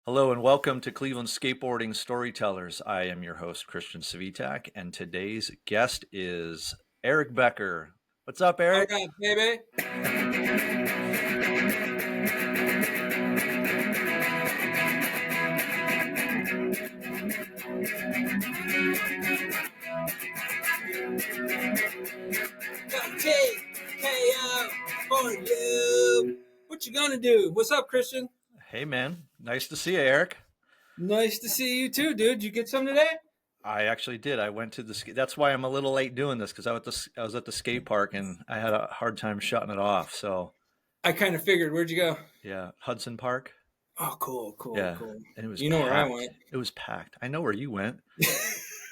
Hello and welcome to Cleveland Skateboarding Storytellers. I am your host, Christian Savitak, and today's guest is Eric Becker. What's up, All Eric? right, baby. Got KO for you. What you gonna do? What's up, Christian? Hey, man. Nice to see you, Eric. Nice to see you too, dude. You get some today? I actually did. I went to that's why I'm a little late doing this because I was at the skate park and I had a hard time shutting it off. So, I kind of figured. Where'd you go? yeah, Hudson Park. Oh, cool. Yeah, and it was You know where I packed. went. It was packed. I know where you went.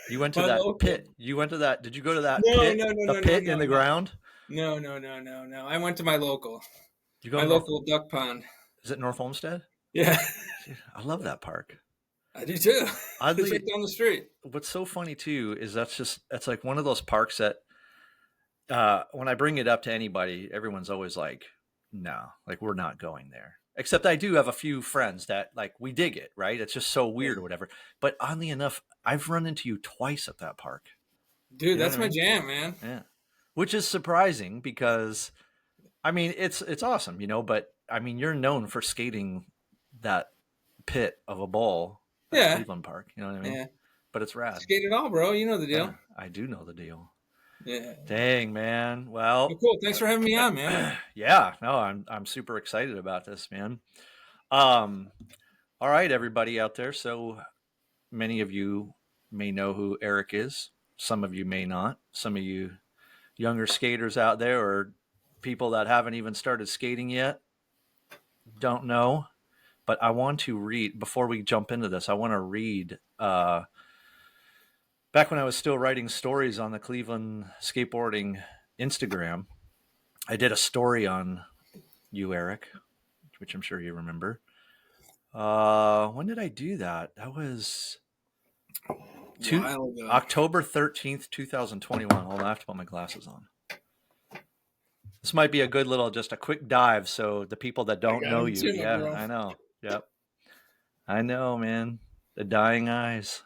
You went to My that local. pit. You went to that. Did you go to that No, pit? no, no, The no, pit no, in the no. ground? No. I went to my local. You go My to North, local duck pond. is it North Olmsted? Yeah, Dude, I love that park. I do too. It's Oddly, right down the street. what's so funny too is that's like one of those parks that when I bring it up to anybody, everyone's always like, "No, like we're not going there." Except I do have a few friends that like we dig it, right? It's just so weird or whatever. But oddly enough, I've run into you twice at that park. Dude, You know that's what I my mean? jam, man. Yeah, which is surprising because I mean it's awesome, but I mean you're known for skating that pit of a bowl at Yeah, Cleveland Park. You know what I mean? yeah. But it's rad. Skate it all, bro. You know the Yeah, deal. I do know the deal. Yeah. Dang, man. Well, Well, cool. Thanks for having me on, man. yeah, no, I'm super excited about this, man. Um, all right, everybody out there. So many of you may know who Eric is. Some of you may not. Some of you younger skaters out there or people that haven't even started skating yet don't know. But I want to read before we jump into this. I want to read back when I was still writing stories on the Cleveland Skateboarding Instagram. I did a story on you, Eric, which I'm sure you remember. When did I do that? That was While ago. October 13th, 2021. Hold on, I have to put my glasses on. This might be a good little, just a quick dive. So the people that don't know you, Too, yeah, bro. I know. Yep. I know, man. The dying eyes.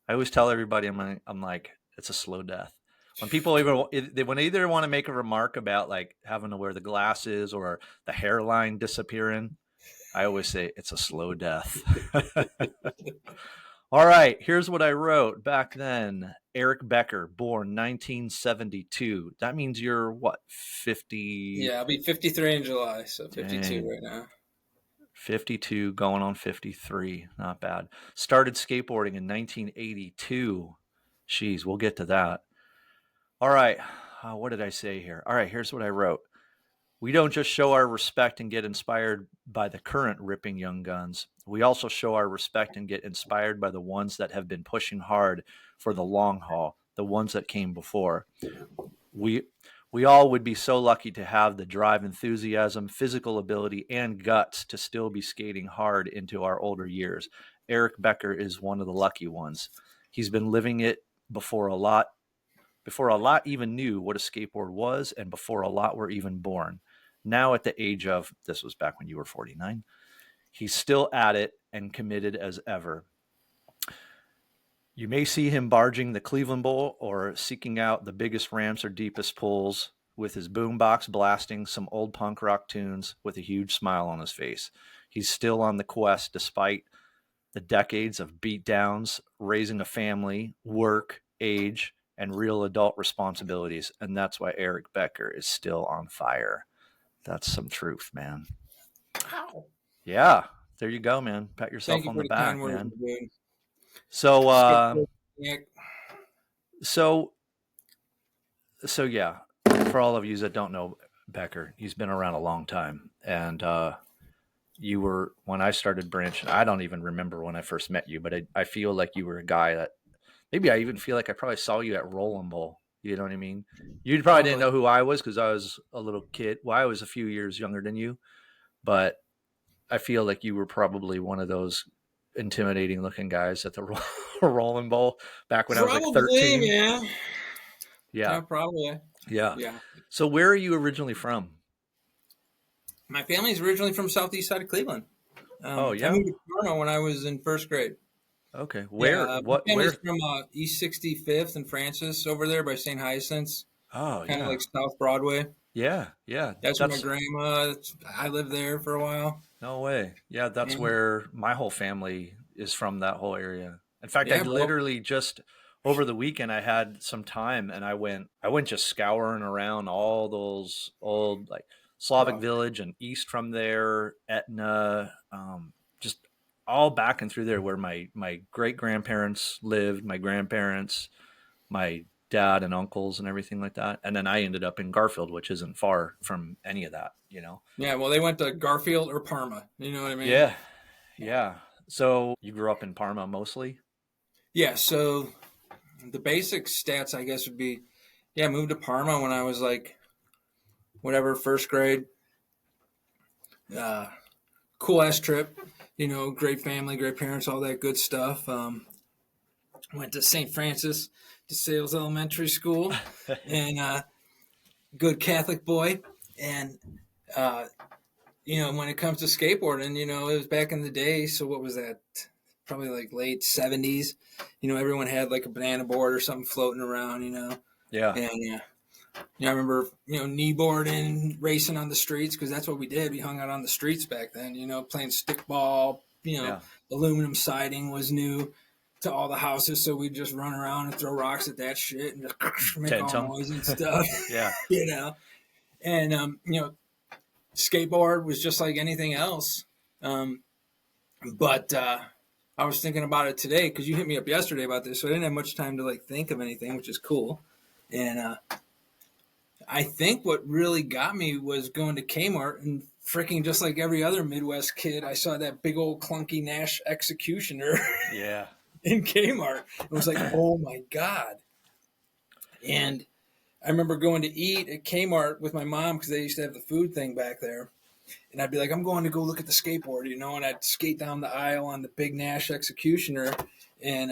I always tell everybody, I'm like, it's a slow death. When people when they either want to make a remark about like having to wear the glasses or the hairline disappearing, I always say it's a slow death. All right, here's what I wrote back then. Eric Becker, born 1972. That means you're what, 50? Yeah, I'll be 53 in July, so 52 Dang. right now. 52 going on 53. Not bad. Started skateboarding in 1982. Jeez, we'll get to that. All right. What did I say here? All right, here's what I wrote. We don't just show our respect and get inspired by the current ripping young guns. We also show our respect and get inspired by the ones that have been pushing hard for the long haul, the ones that came before. We all would be so lucky to have the drive, enthusiasm, physical ability, and guts to still be skating hard into our older years. Eric Becker is one of the lucky ones. He's been living it before a lot even knew what a skateboard was and before a lot were even born. Now at the age of, this was back when you were 49, he's still at it and committed as ever. You may see him barging the Cleveland Bowl or seeking out the biggest ramps or deepest pulls with his boombox blasting some old punk rock tunes with a huge smile on his face. He's still on the quest despite the decades of beatdowns, raising a family, work, age, and real adult responsibilities. And that's why Eric Becker is still on fire. That's some truth, man. Wow. Yeah, there you go, man. Pat yourself Thank you on for the the kind back, words, man. dude. So, Nick. so yeah, for all of you that don't know Becker, he's been around a long time. And you were, when I started branching, I don't even remember when I first met you, but I feel like you were a guy that, maybe I even feel like I probably saw you at Rolling Bowl. You know what I mean? You probably didn't know who I was because I was a little kid. Well, I was a few years younger than you, but I feel like you were probably one of those intimidating looking guys at the Rolling Bowl back when I was like 13. Man. Yeah. Probably. Yeah. Yeah. So where are you originally from? My family's originally from southeast side of Cleveland. Oh I yeah. moved to Parma when I was in first grade. Okay. Yeah, Where? my What? family's Where? from East 65th and Francis over there by St. Hyacinth's, Oh kind of yeah. like South Broadway. Yeah. Yeah. That's where my That's grandma. I lived there for a while. no way. Yeah, that's And where my whole family is from, that whole area. In fact, I yeah, bro. literally just over the weekend I had some time and I went just scouring around all those old like Slavic Oh, village and east from there, Etna, just all back and through there where my great grandparents lived, my grandparents, my dad and uncles and everything like that. And then I ended up in Garfield, which isn't far from any of that, you know. yeah. Well, they went to Garfield or Parma. You know what I mean? Yeah, yeah. So you grew up in Parma mostly? Yeah. So the basic stats, I guess, would be, yeah, I moved to Parma when I was like, whatever, first grade. Uh, cool ass trip. You know, great family, great parents, all that good stuff. Went to St. Francis de Sales Elementary School, and good Catholic boy. And uh, when it comes to skateboarding, it was back in the day. So what was that? Probably like late 70s. Everyone had like a banana board or something floating around. Yeah, And I remember kneeboarding, racing on the streets because that's what we did. We hung out on the streets back then. Playing stickball. yeah. Aluminum siding was new to all the houses, so we'd just run around and throw rocks at that shit and just make all Tentum. noise and stuff. Yeah, you know, and skateboard was just like anything else. But I was thinking about it today because you hit me up yesterday about this, so I didn't have much time to like think of anything, which is cool. And I think what really got me was going to Kmart and freaking just like every other Midwest kid, I saw that big old clunky Nash Executioner yeah, in Kmart. It was like, oh my God. And I remember going to eat at Kmart with my mom because they used to have the food thing back there. And I'd be like, I'm going to go look at the skateboard, and I'd skate down the aisle on the big Nash Executioner. And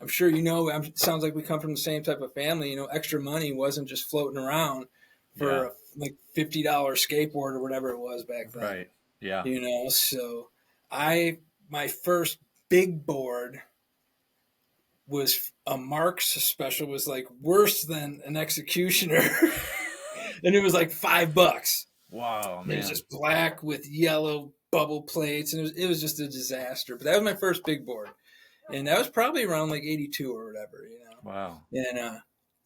I'm sure it sounds like we come from the same type of family. Extra money wasn't just floating around yeah. for like $50 skateboard or whatever it was back then. Right. Yeah. So my first big board was a Marks special, was like worse than an Executioner. And it was like $5. Wow, It was man. just black with yellow bubble plates, and it was just a disaster. But that was my first big board, and that was probably around like '82 or whatever, Wow. And that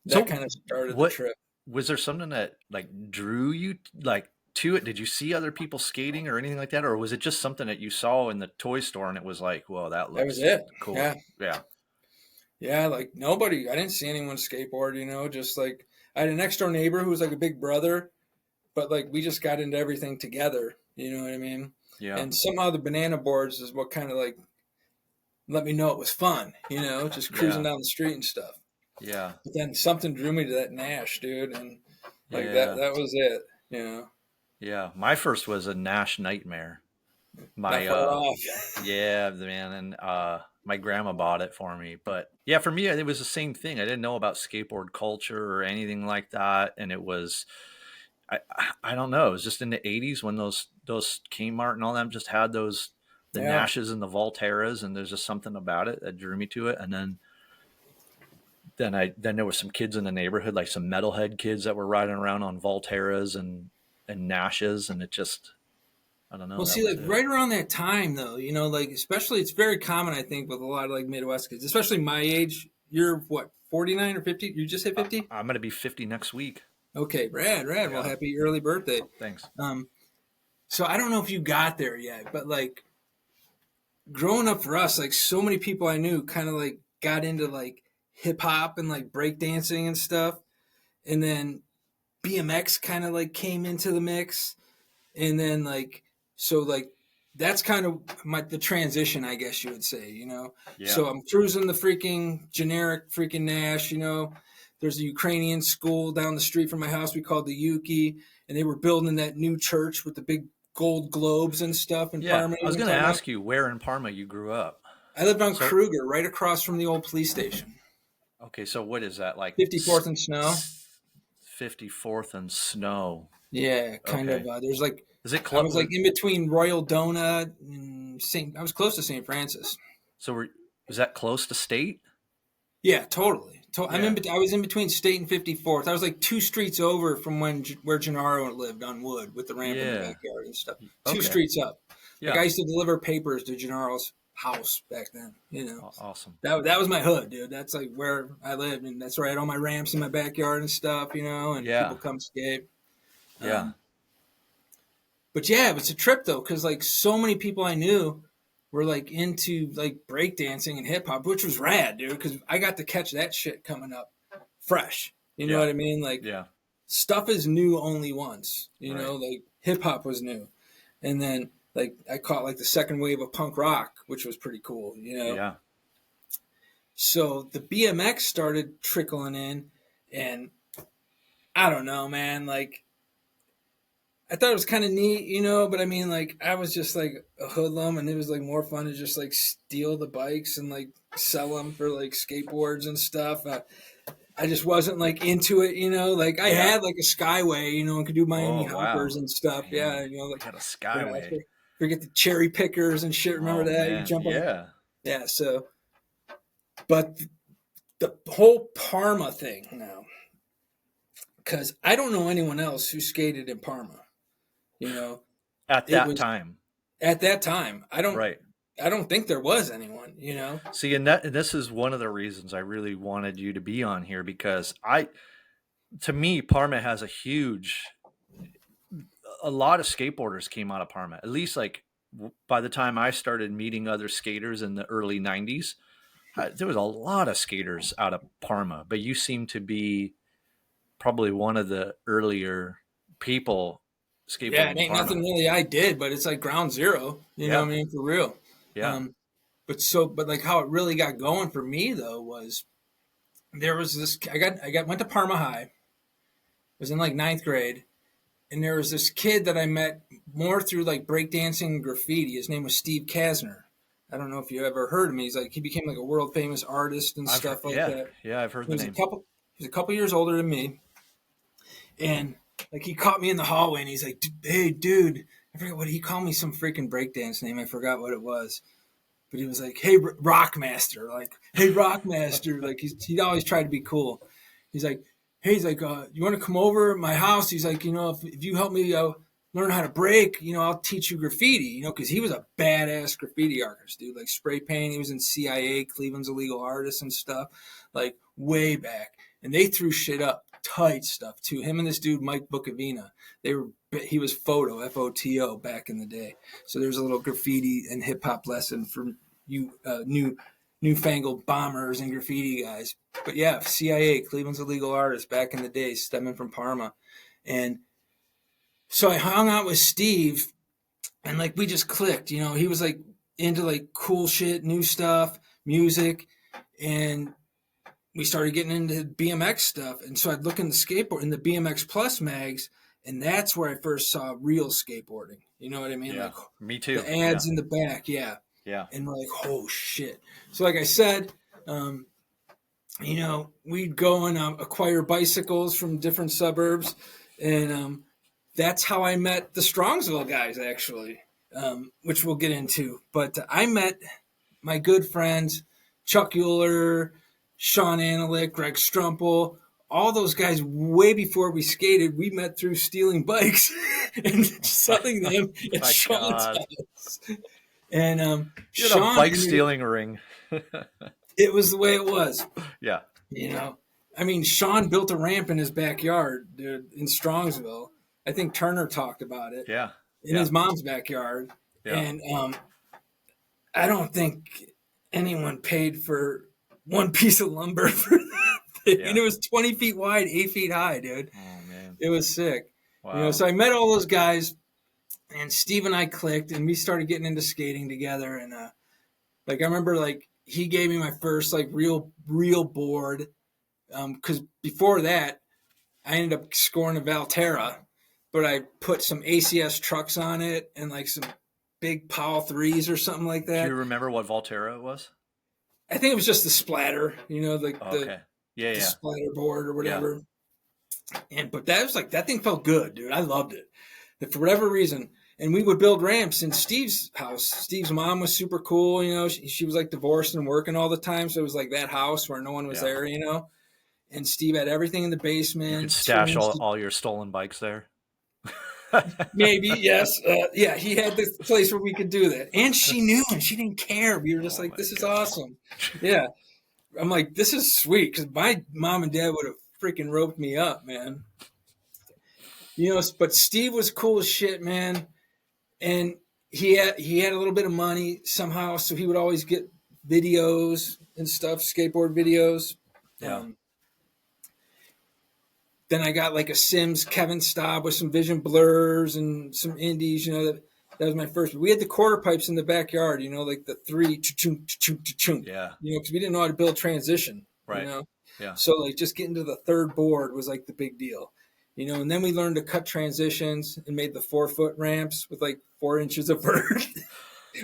So kind of started the what trip. was there something that like drew you like to it? Did you see other people skating or anything like that, or was it just something that you saw in the toy store and it was like, "Whoa, that That was looks it. cool." Yeah, Yeah. yeah. Like nobody. I didn't see anyone skateboard. Just like I had a next door neighbor who was like a big brother, but like we just got into everything together. You know what I mean? Yeah. And somehow the banana boards is what kind of like let me know it was fun. Just cruising Yeah. down the street and stuff. Yeah. But then something drew me to that Nash, dude, and like that Yeah. that was it. Yeah. My first was a Nash Nightmare. Not My far off. yeah, man, and my grandma bought it for me. But yeah, for me it was the same thing. I didn't know about skateboard culture or anything like that, and it was I don't know. It was just in the '80s when those Kmart and all them just had the Yeah. Nashes and the Volterras, and there's just something about it that drew me to it. And then there was some kids in the neighborhood, like some metalhead kids that were riding around on Volterras and Nashes, and it just I don't know. Well, That see, was like it. right around that time, though, like especially it's very common, I think, with a lot of like Midwest kids, especially my age. You're what, 49 or 50? You just hit 50? I'm gonna be 50 next week. Okay, rad. Well, Yeah. happy early birthday. Thanks. So I don't know if you got there yet, but like growing up for us, like so many people I knew kind of like got into like hip hop and like breakdancing and stuff. And then BMX kind of like came into the mix. And then like, so like that's kind of the transition, I guess you would say, Yeah. So I'm cruising the freaking generic freaking Nash, there's a Ukrainian school down the street from my house we called the Yuki, and they were building that new church with the big gold globes and stuff in Yeah. Parma. I was gonna ask you where in Parma you grew up. I lived on So Kruger, right across from the old police station. okay, so what is that like? 54th and Snow. 54th and Snow. Yeah, kind Okay. of. There's like Is it I was close? like in between Royal Donut and I was close to St. Francis. So is that close to State? Yeah, totally. Yeah. I was in between State and 54th. I was like 2 streets over from where Gennaro lived on Wood with the ramp in the Yeah. backyard and stuff. Two Okay. streets up. Like Yeah. I used to deliver papers to Gennaro's house back then. Awesome. That was my hood, dude. That's like where I lived, and that's where I had all my ramps in my backyard and stuff. And Yeah. people come skate. Yeah. But yeah, it was a trip though, because like so many people I knew were like into like breakdancing and hip hop, which was rad, dude. Because I got to catch that shit coming up fresh. You know Yeah. what I mean? Like Yeah. stuff is new only once. Right. Like hip hop was new, and then like I caught like the second wave of punk rock, which was pretty cool. Yeah. So the BMX started trickling in, and I don't know, man. Like I thought it was kind of neat, but I mean, like, I was just like a hoodlum, and it was like more fun to just like steal the bikes and like sell them for like skateboards and stuff. I just wasn't like into it, like I had like a Skyway, and could do Miami hoppers and stuff. Man. Yeah, like had a Skyway. Forget the cherry pickers and shit. Remember that? Man. You jump on. Yeah. Yeah. So, but the whole Parma thing now, because I don't know anyone else who skated in Parma. At that time. At that time, I don't. Right. I don't think there was anyone. See, and this is one of the reasons I really wanted you to be on here, because to me, Parma has a lot of skateboarders came out of Parma. At least like by the time I started meeting other skaters in the early 90s, there was a lot of skaters out of Parma, but you seem to be probably one of the earlier people skateboarding. Yeah, it ain't nothing really I did, but it's like ground zero. You know what I mean? For real. Yeah. But like how it really got going for me though was there was this. Went to Parma High. Was in like 9th grade, and there was this kid that I met more through like breakdancing and graffiti. His name was Steve Kasner. I don't know if you ever heard of him. He became like a world famous artist and stuff like that. Yeah, I've heard the name. He was a couple years older than me, and like he caught me in the hallway, and he's like, "Hey, dude," I forget what he called me, some freaking breakdance name. I forgot what it was, but he was like, "Hey, Rockmaster," like, "Hey, Rockmaster," like he'd always try to be cool. He's like, "Hey," he's like, "You want to come over to my house?" He's like, if you help me learn how to break, I'll teach you graffiti, because he was a badass graffiti artist, dude. Like spray paint, he was in CIA, Cleveland's Illegal Artists and stuff, like way back, and they threw shit up. Tight stuff too. Him and this dude Mike Bucavina, he was Photo FOTO back in the day. So there's a little graffiti and hip hop lesson for you newfangled bombers and graffiti guys. But yeah, CIA, Cleveland's Illegal Artists back in the day, stemming from Parma. And so I hung out with Steve, and like we just clicked. He was like into like cool shit, new stuff, music, and we started getting into BMX stuff. And so I'd look in the BMX Plus mags, and that's where I first saw real skateboarding. You know what I mean? Yeah, like me too. The ads in the back, yeah. Yeah. And we're like, oh shit. So like I said, we'd go and acquire bicycles from different suburbs, and that's how I met the Strongsville guys, actually, which we'll get into. But I met my good friends, Chuck Euler, Sean Analik, Greg Strumpel, all those guys way before we skated. We met through stealing bikes and selling them at Sean's house. And you had a bike stealing ring. It was the way it was. Yeah. I mean, Sean built a ramp in his backyard, dude, in Strongsville. I think Turner talked about it. Yeah. In his mom's backyard. Yeah. And I don't think anyone paid for one piece of lumber for that. Yeah. And it was 20 feet wide, 8 feet high, dude. Oh, man. It was sick. Wow. So I met all those guys, and Steve and I clicked, and we started getting into skating together. And like I remember, like he gave me my first like real board, because before that I ended up scoring a Valterra, but I put some ACS trucks on it and like some big Powell 3s or something like that. Do you remember what Valterra was? I think it was just the splatter, the splatter board or whatever. Yeah. But that was like, that thing felt good, dude. I loved it. for whatever reason. And we would build ramps in Steve's house. Steve's mom was super cool. She was like divorced and working all the time. So it was like that house where no one was there, and Steve had everything in the You could basement. stash all your stolen bikes there. Maybe, yes. Yeah, he had this place where we could do that. And she knew, and she didn't care. We were just like, this is awesome. Yeah. I'm like, this is sweet, because my mom and dad would have freaking roped me up, man. But Steve was cool as shit, man. And he had a little bit of money somehow, so he would always get videos and stuff, skateboard videos. Yeah. Then I got like a Sims Kevin Staub with some vision blurs and some indies, that was my first. We had the quarter pipes in the backyard, like the 3 cha-chung, cha-chung, cha-chung. Yeah. Because we didn't know how to build transition. Right. Yeah. So like just getting to the third board was like the big deal. And then we learned to cut transitions and made the 4-foot ramps with like 4 inches of vert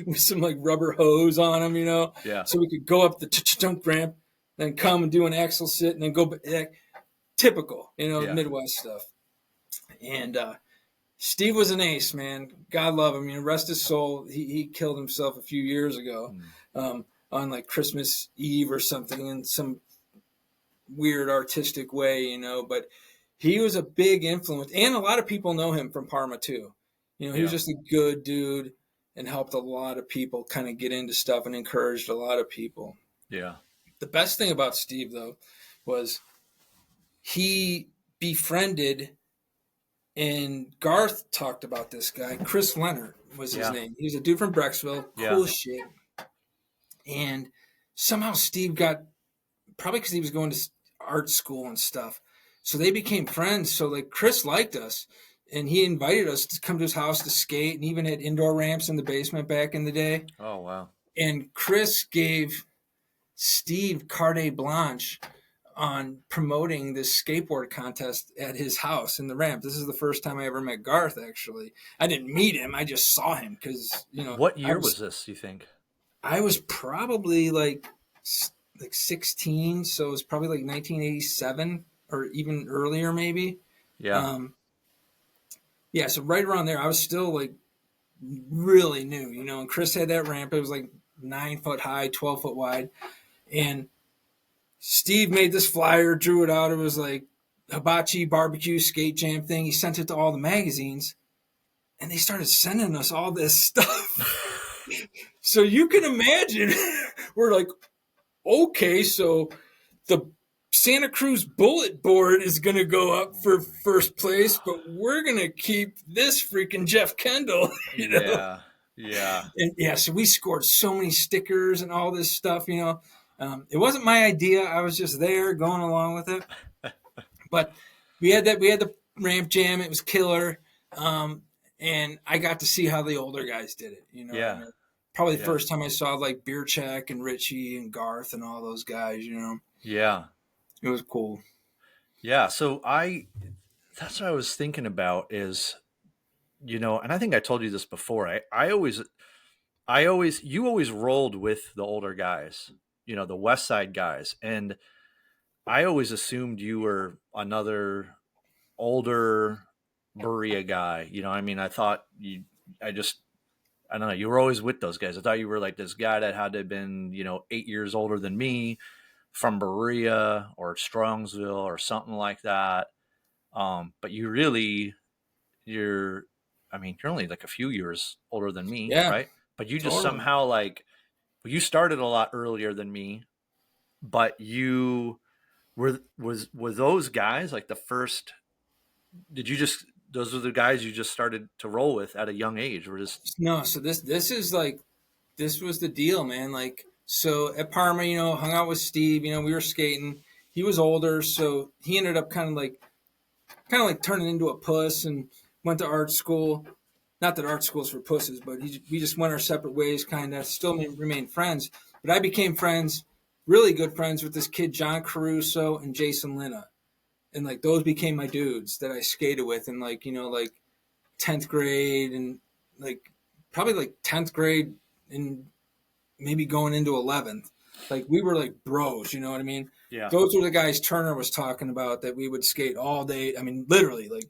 with some like rubber hose on them, Yeah. So we could go up the cha-chung ramp, then come and do an axle sit and then go back. Typical, Midwest stuff. And Steve was an ace, man. God love him. Rest his soul. He killed himself a few years ago on like Christmas Eve or something in some weird artistic way, But he was a big influence. And a lot of people know him from Parma, too. He was just a good dude and helped a lot of people kind of get into stuff and encouraged a lot of people. Yeah. The best thing about Steve, though, was he befriended, and Garth talked about this guy. Chris Leonard was his name. He was a dude from Brecksville. Cool shit. And somehow Steve got, probably because he was going to art school and stuff, so they became friends. So like Chris liked us, and he invited us to come to his house to skate, and even had indoor ramps in the basement back in the day. Oh, wow. And Chris gave Steve carte blanche on promoting this skateboard contest at his house in the ramp. This is the first time I ever met Garth, actually. I didn't meet him. I just saw him because, What year was this, you think? I was probably like 16, so it was probably like 1987 or even earlier maybe. Yeah. So right around there, I was still like really new, and Chris had that ramp. It was like 9 foot high, 12 foot wide. And Steve made this flyer, drew it out. It was like hibachi barbecue skate jam thing. He sent it to all the magazines, and they started sending us all this stuff. So you can imagine, we're like, okay, so the Santa Cruz Bullet Board is going to go up for first place, but we're going to keep this freaking Jeff Kendall, Yeah. And so we scored so many stickers and all this stuff, It wasn't my idea. I was just there going along with it. But we had the ramp jam. It was killer. And I got to see how the older guys did it, Yeah. Probably the first time I saw like Beer Check and Richie and Garth and all those guys, Yeah. It was cool. Yeah. So that's what I was thinking about is, and I think I told you this before. You always rolled with the older guys, the West Side guys. And I always assumed you were another older Berea guy. I thought I don't know. You were always with those guys. I thought you were like this guy that had to have been, 8 years older than me from Berea or Strongsville or something like that. But you're only like a few years older than me, right? But you just somehow you started a lot earlier than me, but you were those guys like the first, those were the guys you just started to roll with at a young age? No. So this was the deal, man. Like, so at Parma, hung out with Steve, we were skating. He was older, so he ended up kind of like turning into a puss and went to art school. Not that art school's for pussies, but we just went our separate ways, kind of. Still remained friends. But I became friends, really good friends, with this kid, John Caruso and Jason Lina. And like those became my dudes that I skated with in like 10th grade and like probably like 10th grade and maybe going into 11th. Like we were like bros, you know what I mean? Yeah. Those were the guys Turner was talking about that we would skate all day. I mean, literally like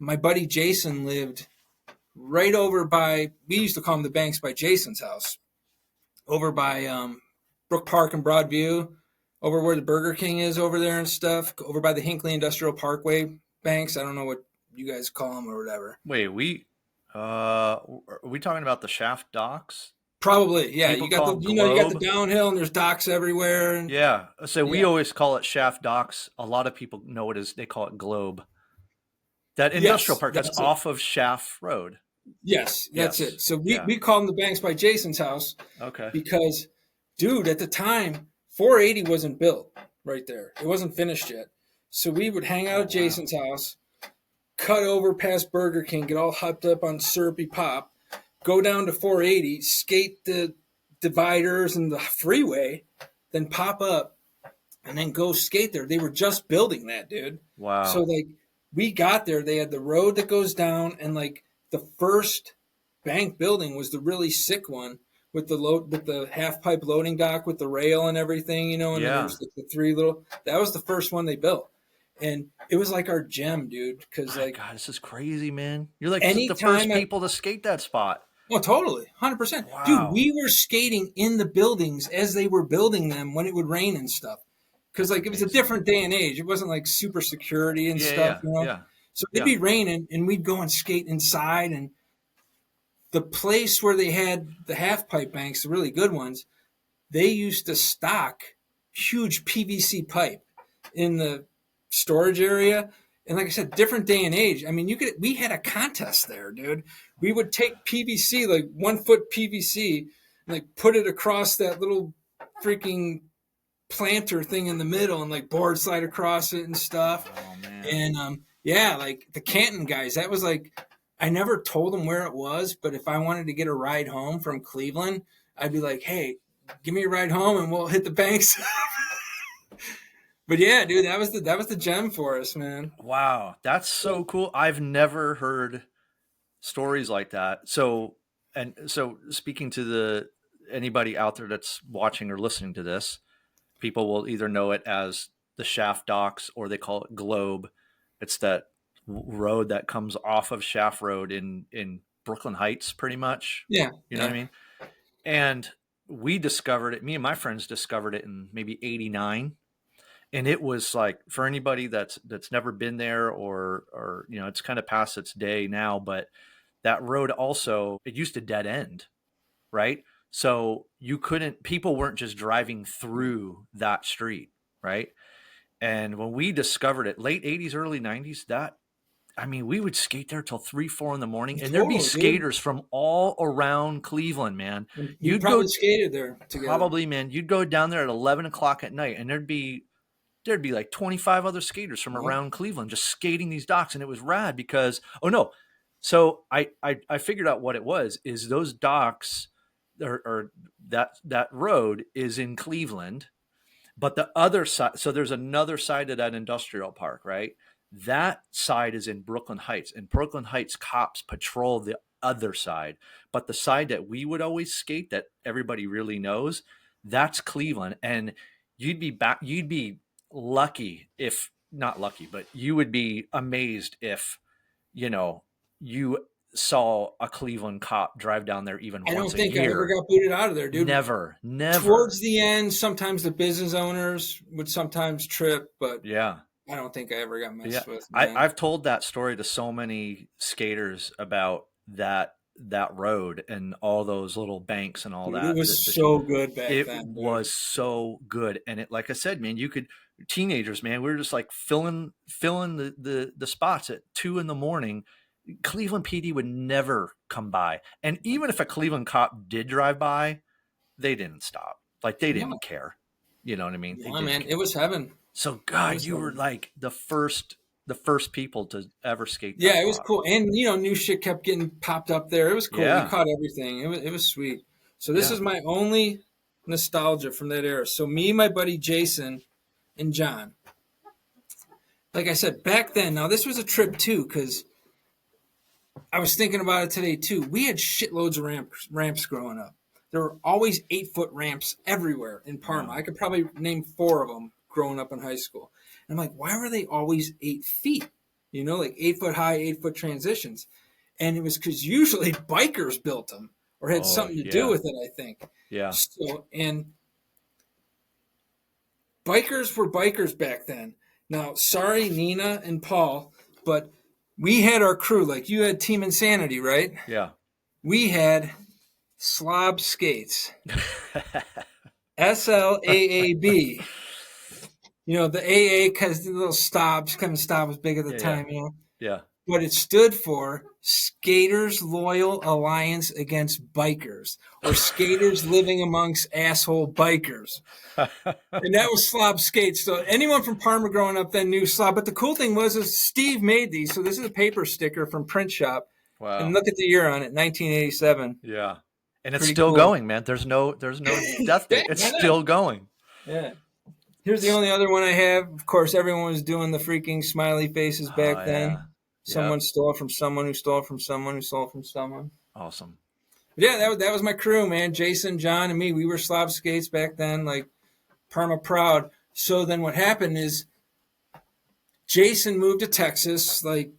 my buddy Jason lived right over by, we used to call them the banks by Jason's house, over by Brook Park and Broadview, over where the Burger King is over there and stuff, over by the Hinckley Industrial Parkway banks. I don't know what you guys call them or whatever. Wait, are we talking about the shaft docks? Probably, yeah. People You got call the, them you got the globe. downhill and there's docks everywhere. And Yeah. So we yeah, always call it shaft docks. A lot of people know it as, they call it globe. That industrial yes, park, that's that's it. off of Shaft Road. Yes, that's Yes. it. So Yeah. we call them the banks by Jason's house Okay. because, dude, at the time, 480 wasn't built right there. It wasn't finished yet. So we would hang out Oh, at wow. Jason's house, cut over past Burger King, get all hyped up on syrupy pop, go down to 480, skate the dividers and the freeway, then pop up, and then go skate there. They were just building that, dude. Wow. So like we got there, they had the road that goes down, and like the first bank building was the really sick one with the half pipe loading dock with the rail and everything, and then there was like the three little. That was the first one they built. And it was like our gem, dude, because like, God, this is crazy, man. You're like the anytime first people to skate that spot. oh, totally, 100%, Wow. dude. We were skating in the buildings as they were building them when it would rain and stuff, because like it was a different day and age. It wasn't like super security and stuff, Yeah. So it'd be raining, and we'd go and skate inside, and the place where they had the half pipe banks, the really good ones, they used to stock huge PVC pipe in the storage area. And like I said, different day and age. I mean, we had a contest there, dude. We would take PVC, like 1 foot PVC, and like put it across that little freaking planter thing in the middle and like board slide across it and stuff. Oh, man. And yeah, like the Canton guys, that was like, I never told them where it was, but if I wanted to get a ride home from Cleveland, I'd be like, hey, give me a ride home and we'll hit the banks. But yeah, dude, that was the gem for us, man. Wow, that's so cool. I've never heard stories like that. So speaking to anybody out there that's watching or listening to this, people will either know it as the Shaft Docks or they call it Globe. It's that road that comes off of Shaft Road in Brooklyn Heights, pretty much. Yeah. You know what I mean? And we discovered it, me and my friends discovered it in maybe 89. And it was like, for anybody that's never been there or it's kind of past its day now, but that road also, it used to dead end, right? So people weren't just driving through that street, right? And when we discovered it, late 80s, early 90s, we would skate there till 3, 4 in the morning, and there'd be skaters from all around Cleveland, man. You'd probably skated there together. Probably, man. You'd go down there at 11 o'clock at night, and there'd be like 25 other skaters from around Cleveland just skating these docks. And it was rad because, so I figured out what it was, is those docks or that road is in Cleveland, but the other side, so there's another side of that industrial park, right? That side is in Brooklyn Heights, and Brooklyn Heights cops patrol the other side. But the side that we would always skate, that everybody really knows, that's Cleveland. And you'd be lucky, if not lucky, but you would be amazed if you saw a Cleveland cop drive down there even once a year. I don't think I ever got booted out of there, dude. Never. Towards the end, sometimes the business owners would sometimes trip, but yeah, I don't think I ever got messed with. I've told that story to so many skaters about that road and all those little banks and all that. It was so good back then. It was so good. And it, like I said, man, teenagers, man, we were just like filling the spots at 2 a.m. Cleveland PD would never come by. And even if a Cleveland cop did drive by, they didn't stop. Like they didn't care. You know what I mean? Yeah, man, it was heaven. So God, you were like the first people to ever skate. Yeah, it was cool. And new shit kept getting popped up there. It was cool. Yeah. We caught everything. It was sweet. So this is my only nostalgia from that era. So me, my buddy Jason, and John. Like I said, back then, now this was a trip too, because I was thinking about it today too. We had shitloads of ramps growing up. There were always 8-foot ramps everywhere in Parma. Wow. I could probably name 4 of them growing up in high school. And I'm like, why were they always 8 feet? like 8 foot high, 8 foot transitions. And it was because usually bikers built them or had Oh something to do yeah. with it, I think. Yeah. So, and bikers were bikers back then. Now, sorry, Nina and Paul, but we had our crew. Like you had Team Insanity, right? Yeah. We had slob skates. SLAAB. The AA because the little stobs, kind of stob was big at the Yeah. Yeah. time, Yeah. But it stood for Skaters Loyal Alliance Against Bikers, or Skaters Living Amongst Asshole Bikers. And that was Slob Skates. So anyone from Parma growing up then knew Slob. But the cool thing was is Steve made these. So this is a paper sticker from Print Shop. And Wow. look at the year on it, 1987. Yeah. And it's Pretty still cool. going, man. There's no death date. It's still going. Yeah. Here's the only other one I have. Of course, everyone was doing the freaking smiley faces back then. Yeah. Someone stole from someone who stole from someone who stole from someone. Awesome. But yeah, that was my crew, man. Jason, John, and me. We were slob skates back then, like Parma proud. So then what happened is Jason moved to Texas, like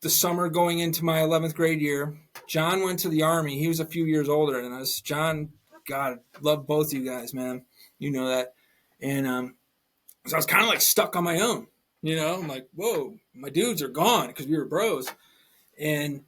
the summer going into my 11th grade year. John went to the Army. He was a few years older than us. John, God, love both you guys, man. You know that. And so I was kind of like stuck on my own. I'm like, whoa, my dudes are gone because we were bros. And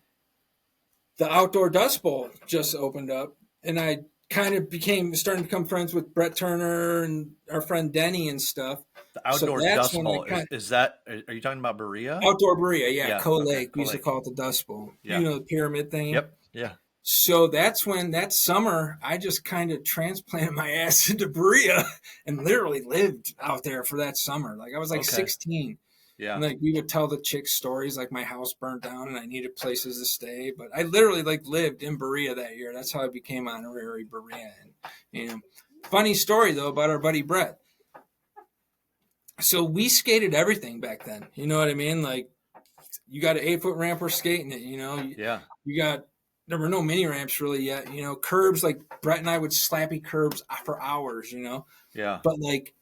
the Outdoor Dust Bowl just opened up. And I kind of starting to become friends with Brett Turner and our friend Denny and stuff. The Outdoor Dust Bowl. Is that, are you talking about Berea? Outdoor Berea, yeah. Coal okay. Lake. We used to call it the Dust Bowl. Yeah. The pyramid thing. Yep. Yeah. So that's when that summer I just kind of transplanted my ass into Berea and literally lived out there for that summer. Like I was like 16. Yeah. And like we would tell the chicks stories like my house burnt down and I needed places to stay. But I literally like lived in Berea that year. That's how I became honorary Berean. Funny story though about our buddy Brett. So we skated everything back then. You know what I mean? Like you got an 8-foot ramp, we're skating it, Yeah. There were no mini ramps really yet, curbs, like Brett and I would slappy curbs for hours, Yeah. But like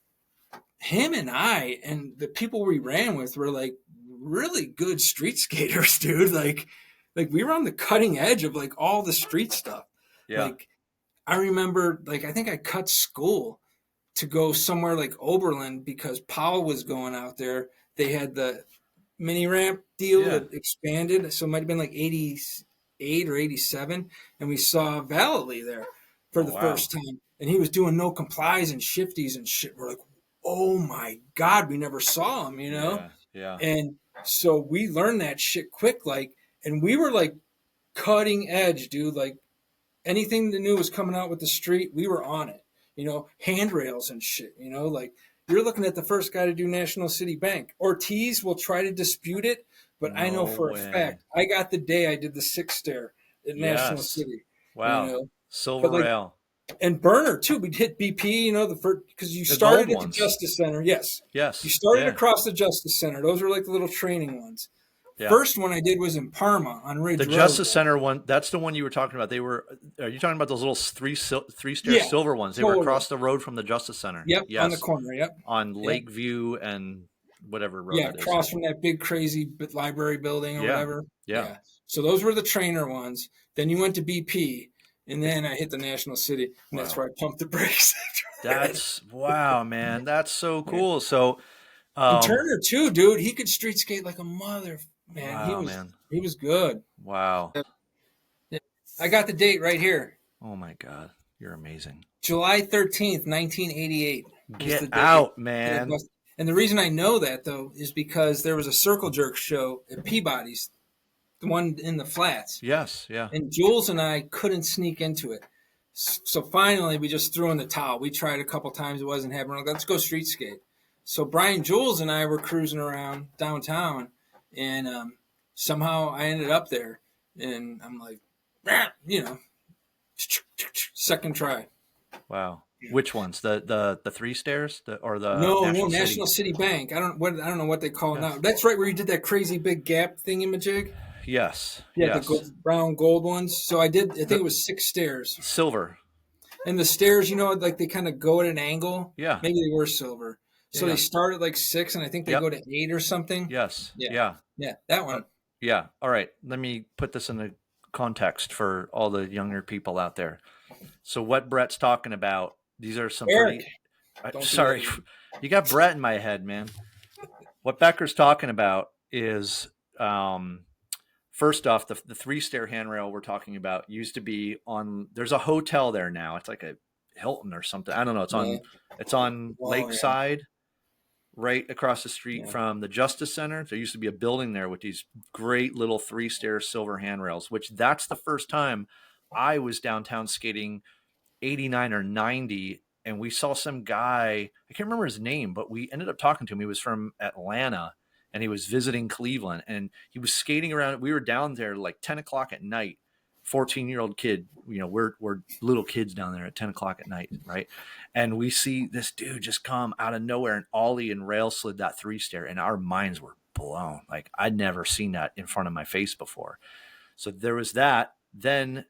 him and I and the people we ran with were like really good street skaters, dude. Like we were on the cutting edge of like all the street stuff. Yeah. Like I remember, like I think I cut school to go somewhere like Oberlin because Powell was going out there. They had the mini ramp deal that expanded, so it might have been like 88 or 87, and we saw Valley there for the first time, and he was doing no complies and shifties and shit. We're like, oh my God, we never saw him, Yeah. And so we learned that shit quick, like, and we were like cutting edge, dude. Like anything that new was coming out with the street, we were on it, handrails and shit, like you're looking at the first guy to do National City Bank. Ortiz will try to dispute it, but I know for a fact I got the day I did the 6 stair at National City. Wow. Silver rail. And burner too. We hit BP, the first, because you started at the Justice Center. Yes. You started across the Justice Center. Those were like the little training ones. Yeah. First one I did was in Parma on Ridge Road. The Justice Center one, that's the one you were talking about. Are you talking about those little three-stair silver ones? They were across the road from the Justice Center. Yep, on the corner, yep. On Lakeview and whatever road it is. Across from that big crazy library building or whatever. Yeah. So those were the trainer ones. Then you went to BP, and then I hit the National City, and that's where I pumped the brakes. Wow, man. That's so cool. So and Turner too, dude. He could street skate like a mother. Man, wow, he was good. Wow. I got the date right here. Oh my God. You're amazing. July 13th, 1988. Get out, man. And the reason I know that though is because there was a circle jerk show at Peabody's, the one in the flats. Yes, yeah. And Jules and I couldn't sneak into it. So finally we just threw in the towel. We tried a couple times, it wasn't happening. We're like, let's go street skate. So Brian Jules and I were cruising around downtown. And somehow I ended up there, and I'm like, second try. Wow. Which ones? The 3 stairs, or the National City Bank. I don't know what they call it now. That's right, where you did that crazy big gap thingamajig. Yes. Yeah, the brown gold ones. So I think it was 6 stairs. Silver. And the stairs, like they kind of go at an angle. Yeah. Maybe they were silver. So they start at like 6, and I think they Yep. go to 8 or something. Yes. Yeah. Yeah. Yeah, that one. Yeah. All right. Let me put this in the context for all the younger people out there. So what Brett's talking about, these are some Eric, pretty, don't do sorry, that. you got Brett in my head, man. What Becker's talking about is, first off, the 3-stair handrail we're talking about used to be on, there's a hotel there now. It's like a Hilton or something. I don't know. It's on Lakeside, right across the street from the Justice Center. There used to be a building there with these great little 3-stair silver handrails, which that's the first time I was downtown skating 89 or 90. And we saw some guy, I can't remember his name, but we ended up talking to him. He was from Atlanta and he was visiting Cleveland and he was skating around. We were down there like 10 o'clock at night, 14-year-old kid. You know, we're little kids down there at 10 o'clock at night. Right. And we see this dude just come out of nowhere and ollie and rail slid that 3-stair and our minds were blown. Like I'd never seen that in front of my face before. So there was that. Then,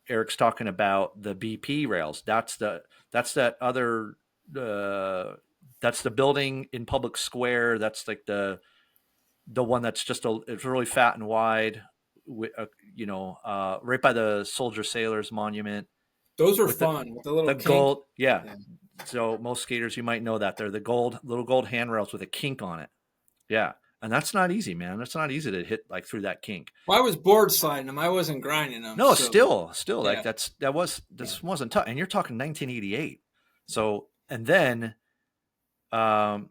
Eric's talking about the BP rails. That's the building in Public Square. That's like the one that's it's really fat and wide, right by the Soldier Sailors Monument. Those are fun. With the little kink. Gold, yeah. So most skaters, you might know that they're the little gold handrails with a kink on it. Yeah. And that's not easy, man. That's not easy to hit like through that kink. Well, I was board sliding them. I wasn't grinding them. No, so. still like this wasn't tough. And you're talking 1988. So, and then, what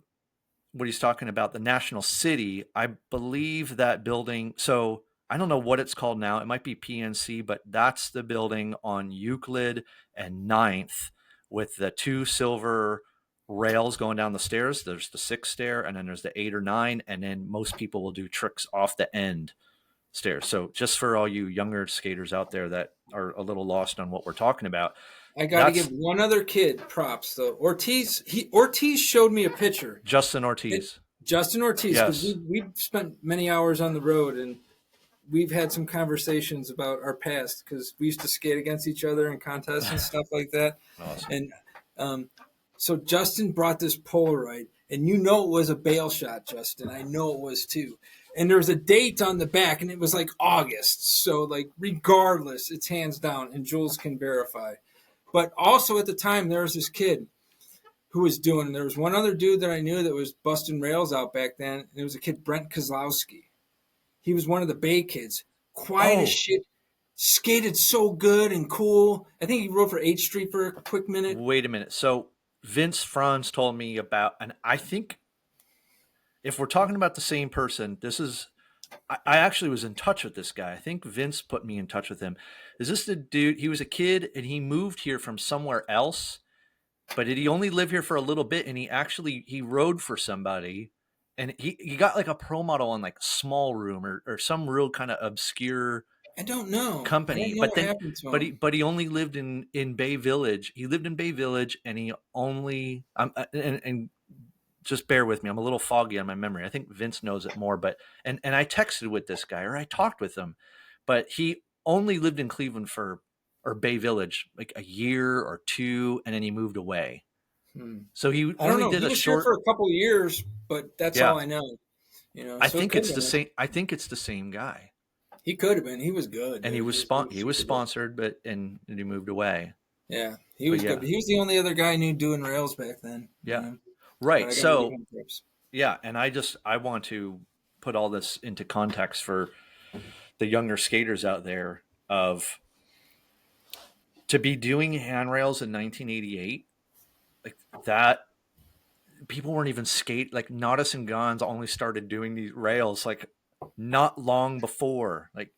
he's talking about, the National City, I believe that building. So I don't know what it's called now. It might be PNC, but that's the building on Euclid and 9th with the 2 silver rails going down the stairs. There's the 6-stair and then there's the 8 or 9. And then most people will do tricks off the end stairs. So just for all you younger skaters out there that are a little lost on what we're talking about. I got to give one other kid props though. Ortiz showed me a picture. Justin Ortiz. Yes. We've spent many hours on the road and we've had some conversations about our past because we used to skate against each other in contests and stuff like that. Awesome. And, so Justin brought this Polaroid, and it was a bail shot, Justin. I know it was too. And there was a date on the back, and it was like August. So, like, regardless, it's hands down, and Jules can verify. But also at the time, there was this kid who was there was one other dude that I knew that was busting rails out back then, and it was a kid, Brent Kozlowski. He was one of the Bay kids. Quiet as shit. Skated so good and cool. I think he rode for H Street for a quick minute. Wait a minute. So Vince Franz told me about, and I think if we're talking about the same person, I actually was in touch with this guy. I think Vince put me in touch with him. Is this the dude? He was a kid and he moved here from somewhere else, but did he only live here for a little bit? And he rode for somebody and he got like a pro model on like Small Room or some real kind of obscure I don't know. company, but he only lived in Bay Village. He lived in Bay Village, and he only and just bear with me. I'm a little foggy on my memory. I think Vince knows it more, but and I texted with this guy or I talked with him, but he only lived in Cleveland or Bay Village like a year or 2, and then he moved away. So he only did a short for a couple of years, but that's all I know. I think it's the same. I think it's the same guy. He could have been. He was good. And he was sponsored, but and he moved away. Yeah, he was good. But he was the only other guy I knew doing rails back then. Yeah, right. So yeah, and I want to put all this into context for the younger skaters out there to be doing handrails in 1988, like that. People weren't even like Naudis and Gons only started doing these rails like not long before. Like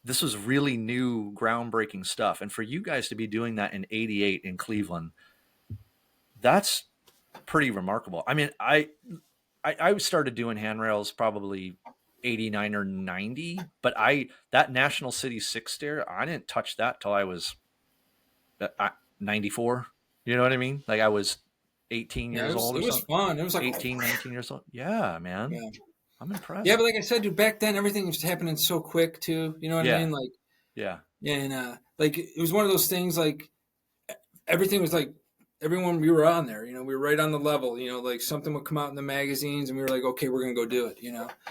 this was really new, groundbreaking stuff. And for you guys to be doing that in 88 in Cleveland, that's pretty remarkable. I mean, I started doing handrails probably 89 or 90, but that National City 6-stair, I didn't touch that till I was 94. You know what I mean? Like I was 18 years old. It was fun. It was like 18, 19 years old. Yeah, man. Yeah. I'm impressed. Yeah, but like I said, dude, back then everything was happening so quick too. You know what I mean? Like, yeah, and like it was one of those things. Like everything was like everyone we were on there, we were right on the level, like something would come out in the magazines and we were like, okay, we're going to go do it.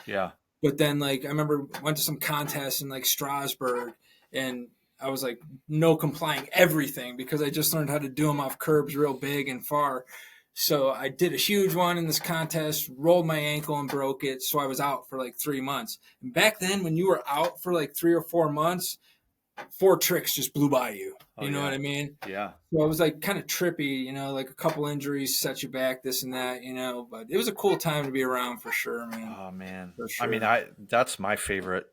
Yeah. But then like, I remember went to some contests in like Strasbourg and I was like no complying everything because I just learned how to do them off curbs real big and far. So I did a huge one in this contest, rolled my ankle and broke it. So I was out for like 3 months. And back then when you were out for like 3 or 4 months, 4 tricks just blew by you. You know what I mean? Yeah. So it was like kind of trippy, like a couple injuries set you back, this and that, but it was a cool time to be around for sure, man. Oh man. For sure. I mean, that's my favorite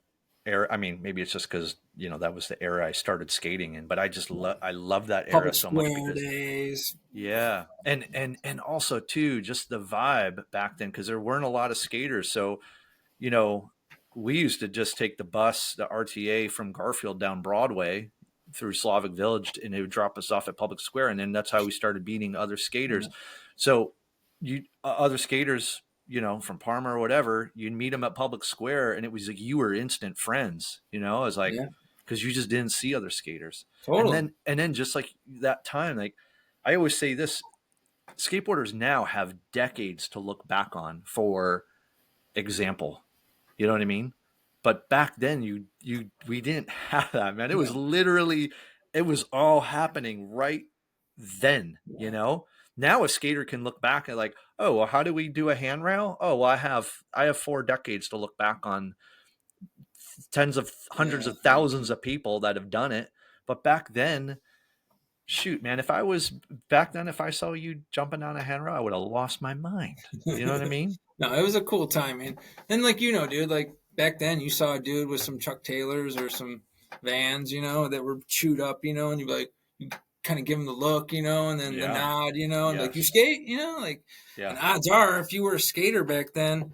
era. I mean, maybe it's just because, that was the era I started skating in, but I just I love that era Public so much square because days. yeah. And also too, just the vibe back then, because there weren't a lot of skaters. So, we used to just take the bus, the RTA from Garfield down Broadway through Slavic Village, and it would drop us off at Public Square. And then that's how we started meeting other skaters. Yeah. So other skaters, from Parma or whatever, you'd meet them at Public Square and it was like, you were instant friends, it was like, because you just didn't see other skaters. Totally. And then just like that time, like I always say this, skateboarders now have decades to look back on for example. You know what I mean? But back then we didn't have that, man. It was literally, it was all happening right then, Now a skater can look back and like, oh, well, how do we do a handrail? Oh, well, I have 4 decades to look back on tens of hundreds of thousands of people that have done it. But back then, shoot, man, if I saw you jumping down a handrail, I would have lost my mind. You know what I mean? No, it was a cool time, man. And like, dude, like back then you saw a dude with some Chuck Taylors or some Vans, that were chewed up, and you'd be like, you kind of give them the look, and then the nod, and like you skate, and odds are if you were a skater back then,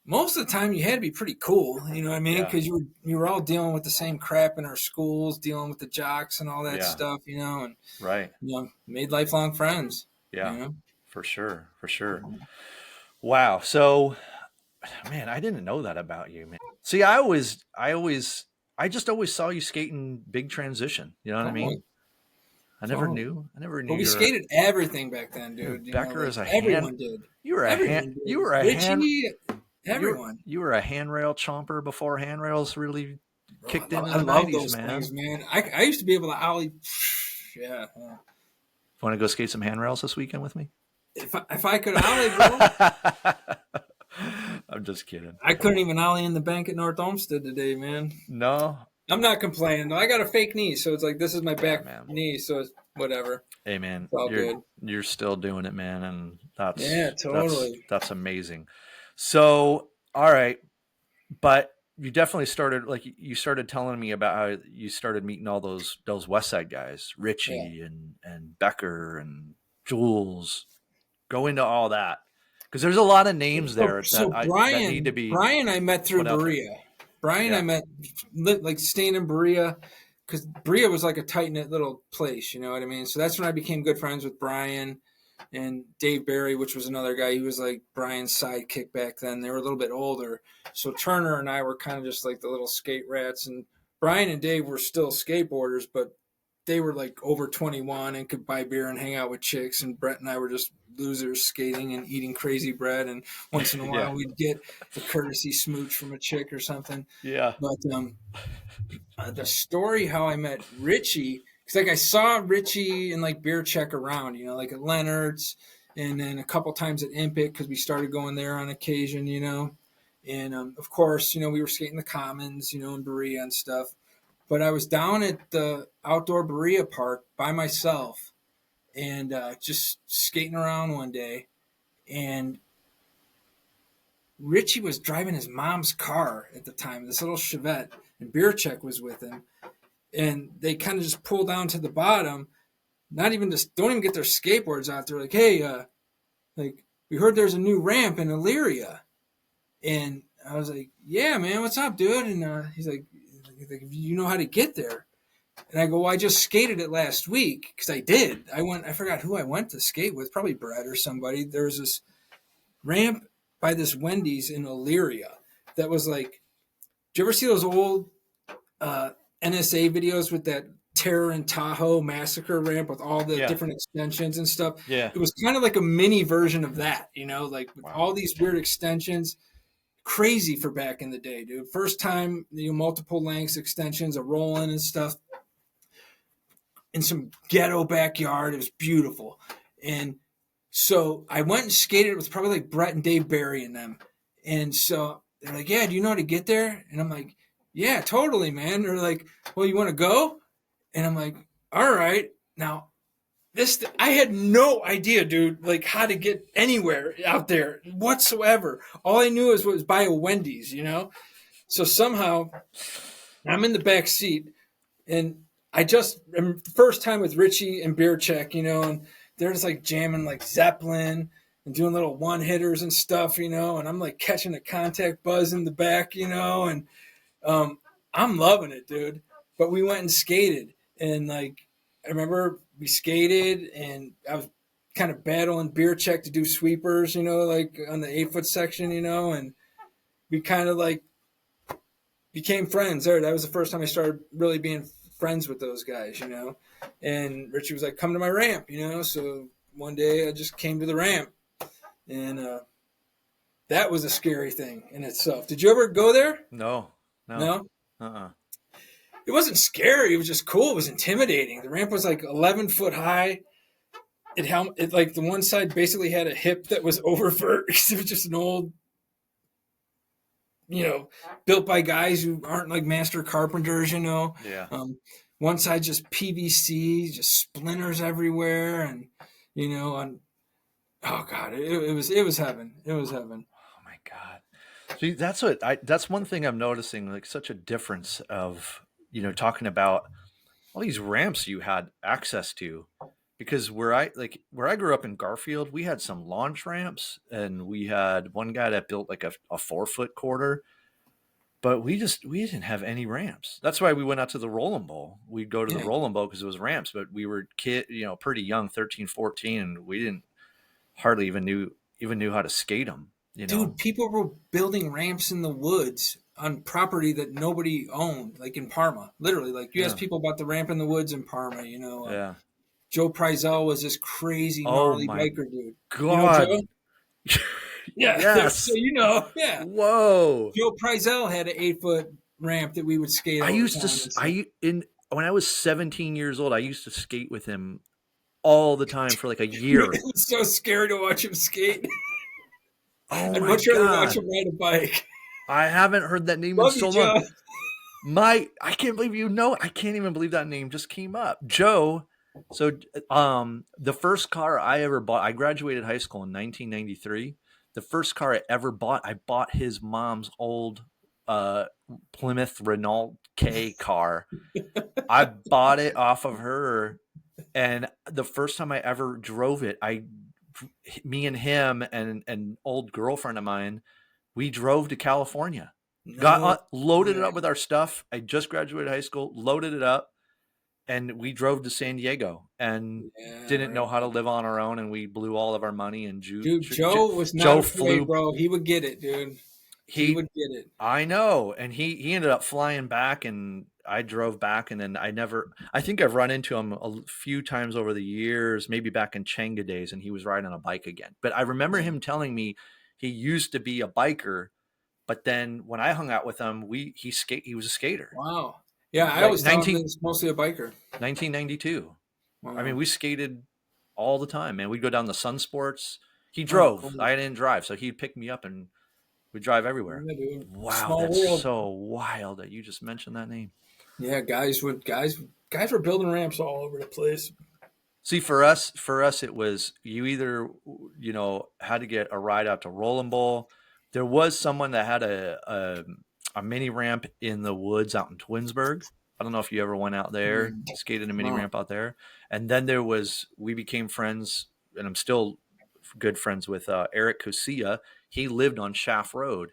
most of the time you had to be pretty cool, you know what I mean? Because you were all dealing with the same crap in our schools, dealing with the jocks and all that stuff, and right, made lifelong friends. Yeah, for sure. Wow. So, man, I didn't know that about you, man. See, I just always saw you skating big transition. You know what I mean? I never knew. But we skated everything back then, dude. Becker is everyone did. You were a Richie, everyone. You were a handrail chomper before handrails really kicked in the love 90s, those man. Things, man. I used to be able to ollie. Yeah. Want to go skate some handrails this weekend with me? If I could ollie, bro. I'm just kidding. I couldn't even ollie in the bank at North Olmsted today, man. No. I'm not complaining though. I got a fake knee, so it's like this is my back knee, so it's whatever. Hey man, it's all good. You're still doing it, man, and that's totally. That's amazing. So, all right, but you definitely started, like you started telling me about how you started meeting all those West Side guys, Richie and Becker and Jules. Go into all that because there's a lot of names there that need to be. Brian, I met through Berea. Brian, I met like staying in Berea because Berea was like a tight knit little place. You know what I mean? So that's when I became good friends with Brian and Dave Barry, which was another guy. He was like Brian's sidekick back then. They were a little bit older. So Turner and I were kind of just like the little skate rats. And Brian and Dave were still skateboarders, but they were like over 21 and could buy beer and hang out with chicks. And Brett and I were just losers skating and eating crazy bread. And once in a while we'd get a courtesy smooch from a chick or something. Yeah. But the story how I met Richie, because like I saw Richie and like beer check around, like at Leonard's and then a couple times at Impic because we started going there on occasion, And of course, we were skating the Commons, in Berea and stuff. But I was down at the outdoor Berea park by myself and just skating around one day. And Richie was driving his mom's car at the time, this little Chevette, and Beercheck was with him. And they kind of just pull down to the bottom, don't even get their skateboards out. They're like, hey, like we heard there's a new ramp in Elyria. And I was like, yeah, man, what's up, dude? And he's like, you know how to get there? And I go, well, I just skated it last week because I did. I forgot who I went to skate with, probably Brett or somebody. There was this ramp by this Wendy's in Elyria that was like, do you ever see those old NSA videos with that Terror in Tahoe massacre ramp with all the Yeah. different extensions and stuff. Yeah. It was kind of like a mini version of that, like with Wow. all these weird extensions. Crazy for back in the day, dude. First time, multiple lengths, extensions, a rolling and stuff in some ghetto backyard. It was beautiful. And so I went and skated with probably like Brett and Dave Barry and them. And so they're like, yeah, do you know how to get there? And I'm like, yeah, totally, man. They're like, well, you want to go? And I'm like, all right. Now, I had no idea, dude, like how to get anywhere out there whatsoever. All I knew was buy a Wendy's, So somehow I'm in the back seat, and the first time with Richie and Beercheck, and they're just like jamming like Zeppelin and doing little one hitters and stuff, and I'm like catching a contact buzz in the back, and I'm loving it, dude. But we went and skated, and like I remember we skated, and I was kind of battling Beercheck to do sweepers, like on the 8-foot section, and we kind of like became friends there. That was the first time I started really being friends with those guys, And Richie was like, come to my ramp, So one day I just came to the ramp, and that was a scary thing in itself. Did you ever go there? No. No? Uh-uh. It wasn't scary. It was just cool. It was intimidating. The ramp was like 11 foot high. It like the one side basically had a hip that was over vert because it was just an old, built by guys who aren't like master carpenters, Yeah. One side just PVC, just splinters everywhere, and oh god, it was heaven. It was heaven. Oh my God. See, that's one thing I'm noticing, like such a difference of, talking about all these ramps you had access to. Because where I grew up in Garfield, we had some launch ramps, and we had one guy that built like a 4-foot quarter, but we didn't have any ramps. That's why we went out to the Rolling Bowl. We'd go to the Rolling Bowl because it was ramps, but we were pretty young, 13, 14, and we didn't hardly even knew how to skate them. Dude, people were building ramps in the woods on property that nobody owned, like in Parma. Literally, like you ask people about the ramp in the woods in Parma, Yeah. Joe Prizell was this crazy gnarly biker dude. God. Joe? Yeah. Yes. So yeah. Whoa. Joe Prizell had an 8-foot ramp that we would skate. When I was 17 years old, I used to skate with him all the time for like a year. It was so scary to watch him skate. Oh I'd my much rather God. watch him ride a bike. I haven't heard that name in so long. I can't believe I can't even believe that name just came up. Joe. So the first car I ever bought, I graduated high school in 1993. The first car I ever bought, I bought his mom's old Plymouth Renault K car. I bought it off of her, and the first time I ever drove it, me and him and an old girlfriend of mine, we drove to California. Loaded it up with our stuff. I just graduated high school, loaded it up, and we drove to San Diego and didn't know how to live on our own, and we blew all of our money. And Joe was not afraid, bro. He would get it, dude. He would get it. I know. And he ended up flying back, and I drove back, and then I think I've run into him a few times over the years, maybe back in Chenga days, and he was riding a bike again. But I remember him telling me he used to be a biker, but then when I hung out with him, he was a skater. Wow. Yeah, I always thought he was mostly a biker. 1992. Wow. I mean, we skated all the time, man. We'd go down the Sun Sports. He drove. Cool. I didn't drive, so he'd pick me up, and we'd drive everywhere. Yeah, wow, small that's world. So wild that you just mentioned that name. Yeah, guys were building ramps all over the place. See, for us, it was you either had to get a ride out to Rolling Bowl. There was someone that had a mini ramp in the woods out in Twinsburg. I don't know if you ever went out there, skated a mini ramp out there. And then we became friends, and I'm still good friends with Eric Cosilla. He lived on Shaft Road,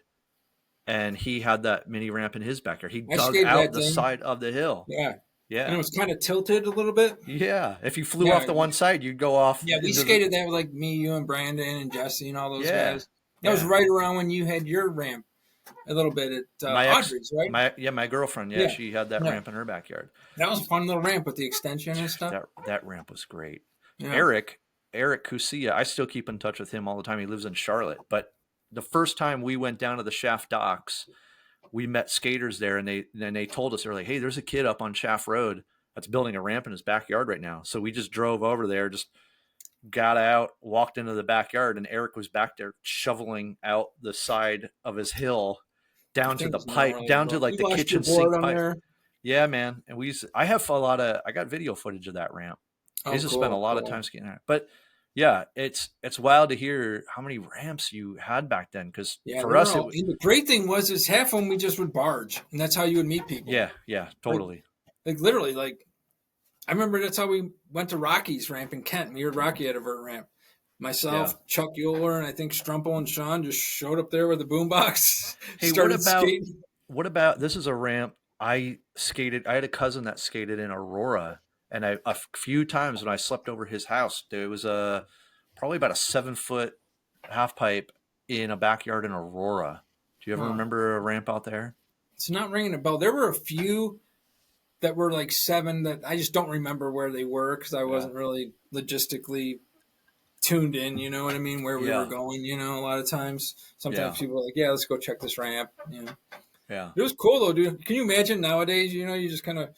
and he had that mini ramp in his backyard. He dug out the side of the hill. Yeah. Yeah. And it was kind of tilted a little bit. Yeah. If you flew off the one side, you'd go off. Yeah, we skated that with like me, you, and Brandon and Jesse and all those guys. That was right around when you had your ramp. a little bit at My ex, Audrey's, right? my girlfriend, yeah, Yeah, she had that yeah. ramp in her backyard. That was a fun little ramp with the extension and stuff. That ramp was great. Yeah. Eric Cusia, I still keep in touch with him all the time. He lives in Charlotte, but the first time we went down to the Shaft Docks, we met skaters there, and they told us, they're like, "Hey, there's a kid up on Shaft Road that's building a ramp in his backyard right now." So we just drove over there, just got out, walked into the backyard, and Eric was back there shoveling out the side of his hill The down to the thing's pipe, gnarly, down to bro. like You the lost your kitchen board sink on pipe. there. Yeah, man. And I got video footage of that ramp. I Oh, used to spend a cool, lot of time skating there. But yeah, it's wild to hear how many ramps you had back then. Because Yeah, they for were us, all. And the great thing was, is half of them we just would barge, and that's how you would meet people. yeah, totally. Like literally, like I remember that's how we went to Rocky's ramp in Kent. Me and Rocky had a vert ramp. Myself, Yeah. Chuck Euler, and I think Strumpel and Sean just showed up there with a boombox. Hey, Started skating. what about this is a ramp I skated. I had a cousin that skated in Aurora, and a few times when I slept over his house, there was probably about a 7-foot half pipe in a backyard in Aurora. Do you ever Huh. remember a ramp out there? It's not ringing a bell. There were a few that were like 7 that I just don't remember where they were because I wasn't really logistically tuned in, you know what I mean, where we were going, you know, a lot of times. Sometimes people are like, yeah, let's go check this ramp, you know. Yeah. It was cool though, dude. Can you imagine nowadays, you know, you just kind of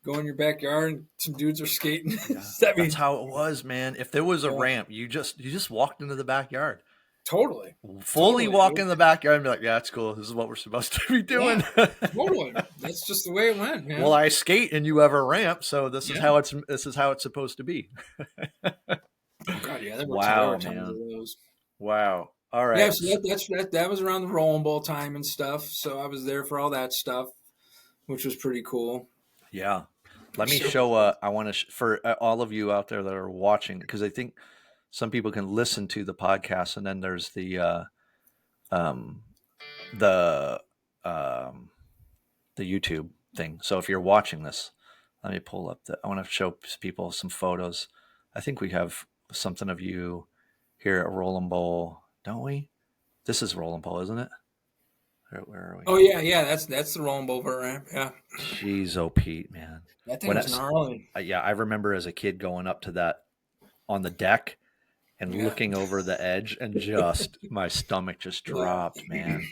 go in your backyard and some dudes are skating. Yeah. That's how it was, man. If there was a ramp, you just walked into the backyard. Totally. Fully walk in the backyard and be like, yeah, that's cool. This is what we're supposed to be doing. Yeah, totally. That's just the way it went, man. Well, I skate and you have a ramp, so this is how it's supposed to be. Oh God, yeah, there were Wow, tons man. of those. Wow. All right. Yeah, so that was around the Rolling Bowl time and stuff. So I was there for all that stuff, which was pretty cool. Yeah. Let me show. I want to for all of you out there that are watching, because I think some people can listen to the podcast, and then there's the YouTube thing. So if you're watching this, let me pull up I want to show people some photos. I think we have something of you here at Rolling Bowl, don't we? This is Rolling Bowl, isn't it? Where are we? Oh yeah, that's the Rolling Bowl vert ramp. Yeah. Jeez, oh Pete, man. That thing was gnarly. Yeah, I remember as a kid going up to that on the deck and looking over the edge, and just my stomach just dropped, man.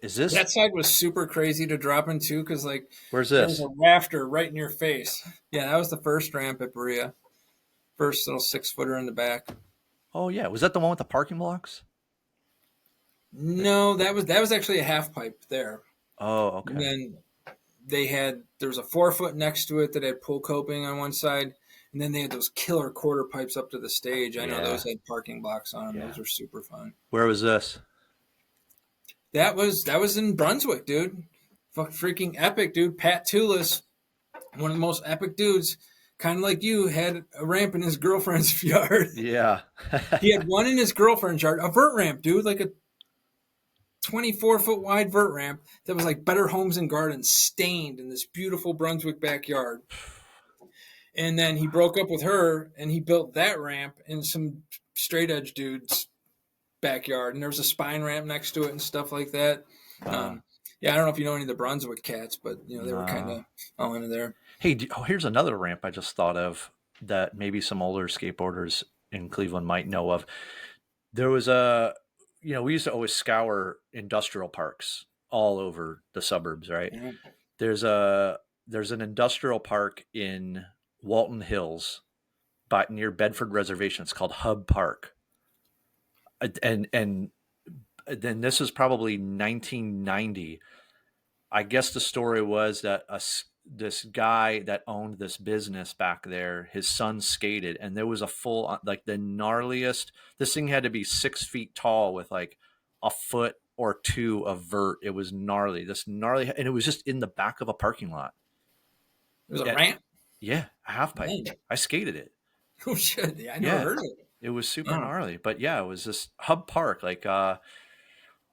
Is this that side was super crazy to drop into because like where's this? There's a rafter right in your face. Yeah, that was the first ramp at Berea. First little 6-footer in the back. Oh yeah, was that the one with the parking blocks? No, that was actually a half pipe there. Oh, okay. And then there was a 4-foot next to it that had pull coping on one side, and then they had those killer quarter pipes up to the stage. I know those had parking blocks on them. Yeah. Those were super fun. Where was this? That was in Brunswick, dude. Freaking epic, dude. Pat Tulis, one of the most epic dudes, kind of like you, had a ramp in his girlfriend's yard. Yeah. He had one in his girlfriend's yard, a vert ramp, dude, like a 24-foot wide vert ramp that was like Better Homes and Gardens stained in this beautiful Brunswick backyard. And then he broke up with her and he built that ramp in some straight edge dude's backyard. And there was a spine ramp next to it and stuff like that. Yeah, I don't know if you know any of the Brunswick cats, but you know they were kind of all into there. Hey, here's another ramp I just thought of that maybe some older skateboarders in Cleveland might know of. There was we used to always scour industrial parks all over the suburbs, right? Mm-hmm. There's an industrial park in Walton Hills, near Bedford Reservation. It's called Hub Park, and then this is probably 1990. I guess the story was that this guy that owned this business back there, his son skated, and there was a full, like the gnarliest, this thing had to be 6 feet tall with like a foot or two of vert. It was gnarly, and it was just in the back of a parking lot. It was a ramp? Yeah, a half pipe. Man. I skated it. Oh shit, I never heard of it. It was super gnarly, but yeah, it was this Hub Park. Like, I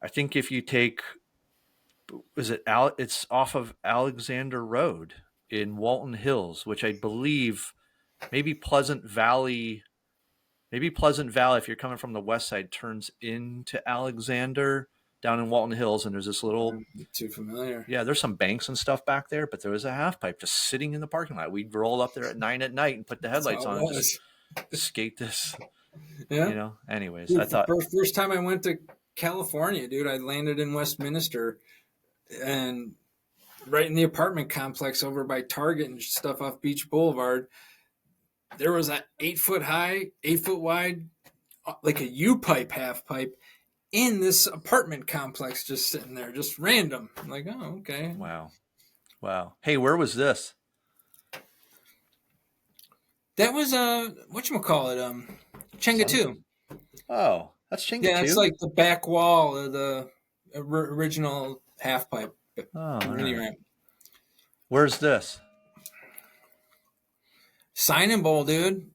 think if you take, it's off of Alexander Road in Walton Hills, which I believe maybe Pleasant Valley, if you're coming from the west side, turns into Alexander. down in Walton Hills, and there's this little, Not too familiar. yeah, there's some banks and stuff back there, but there was a half pipe just sitting in the parking lot. We'd roll up there at 9 at night and put the That's headlights how it on and just was. skate this, Yeah. Anyways, Dude, I thought, first time I went to California, dude, I landed in Westminster, and right in the apartment complex over by Target and stuff off Beach Boulevard, there was an 8 foot high, 8 foot wide, like a U pipe, half pipe in this apartment complex, just sitting there, just random. I'm like, oh, okay. wow. Hey, where was this? That was whatchamacallit, Chengatu. Oh, that's Yeah, it's Chingatu. like the back wall of the original half pipe Oh, mini right. ramp. Where's this? Sign Bowl, dude.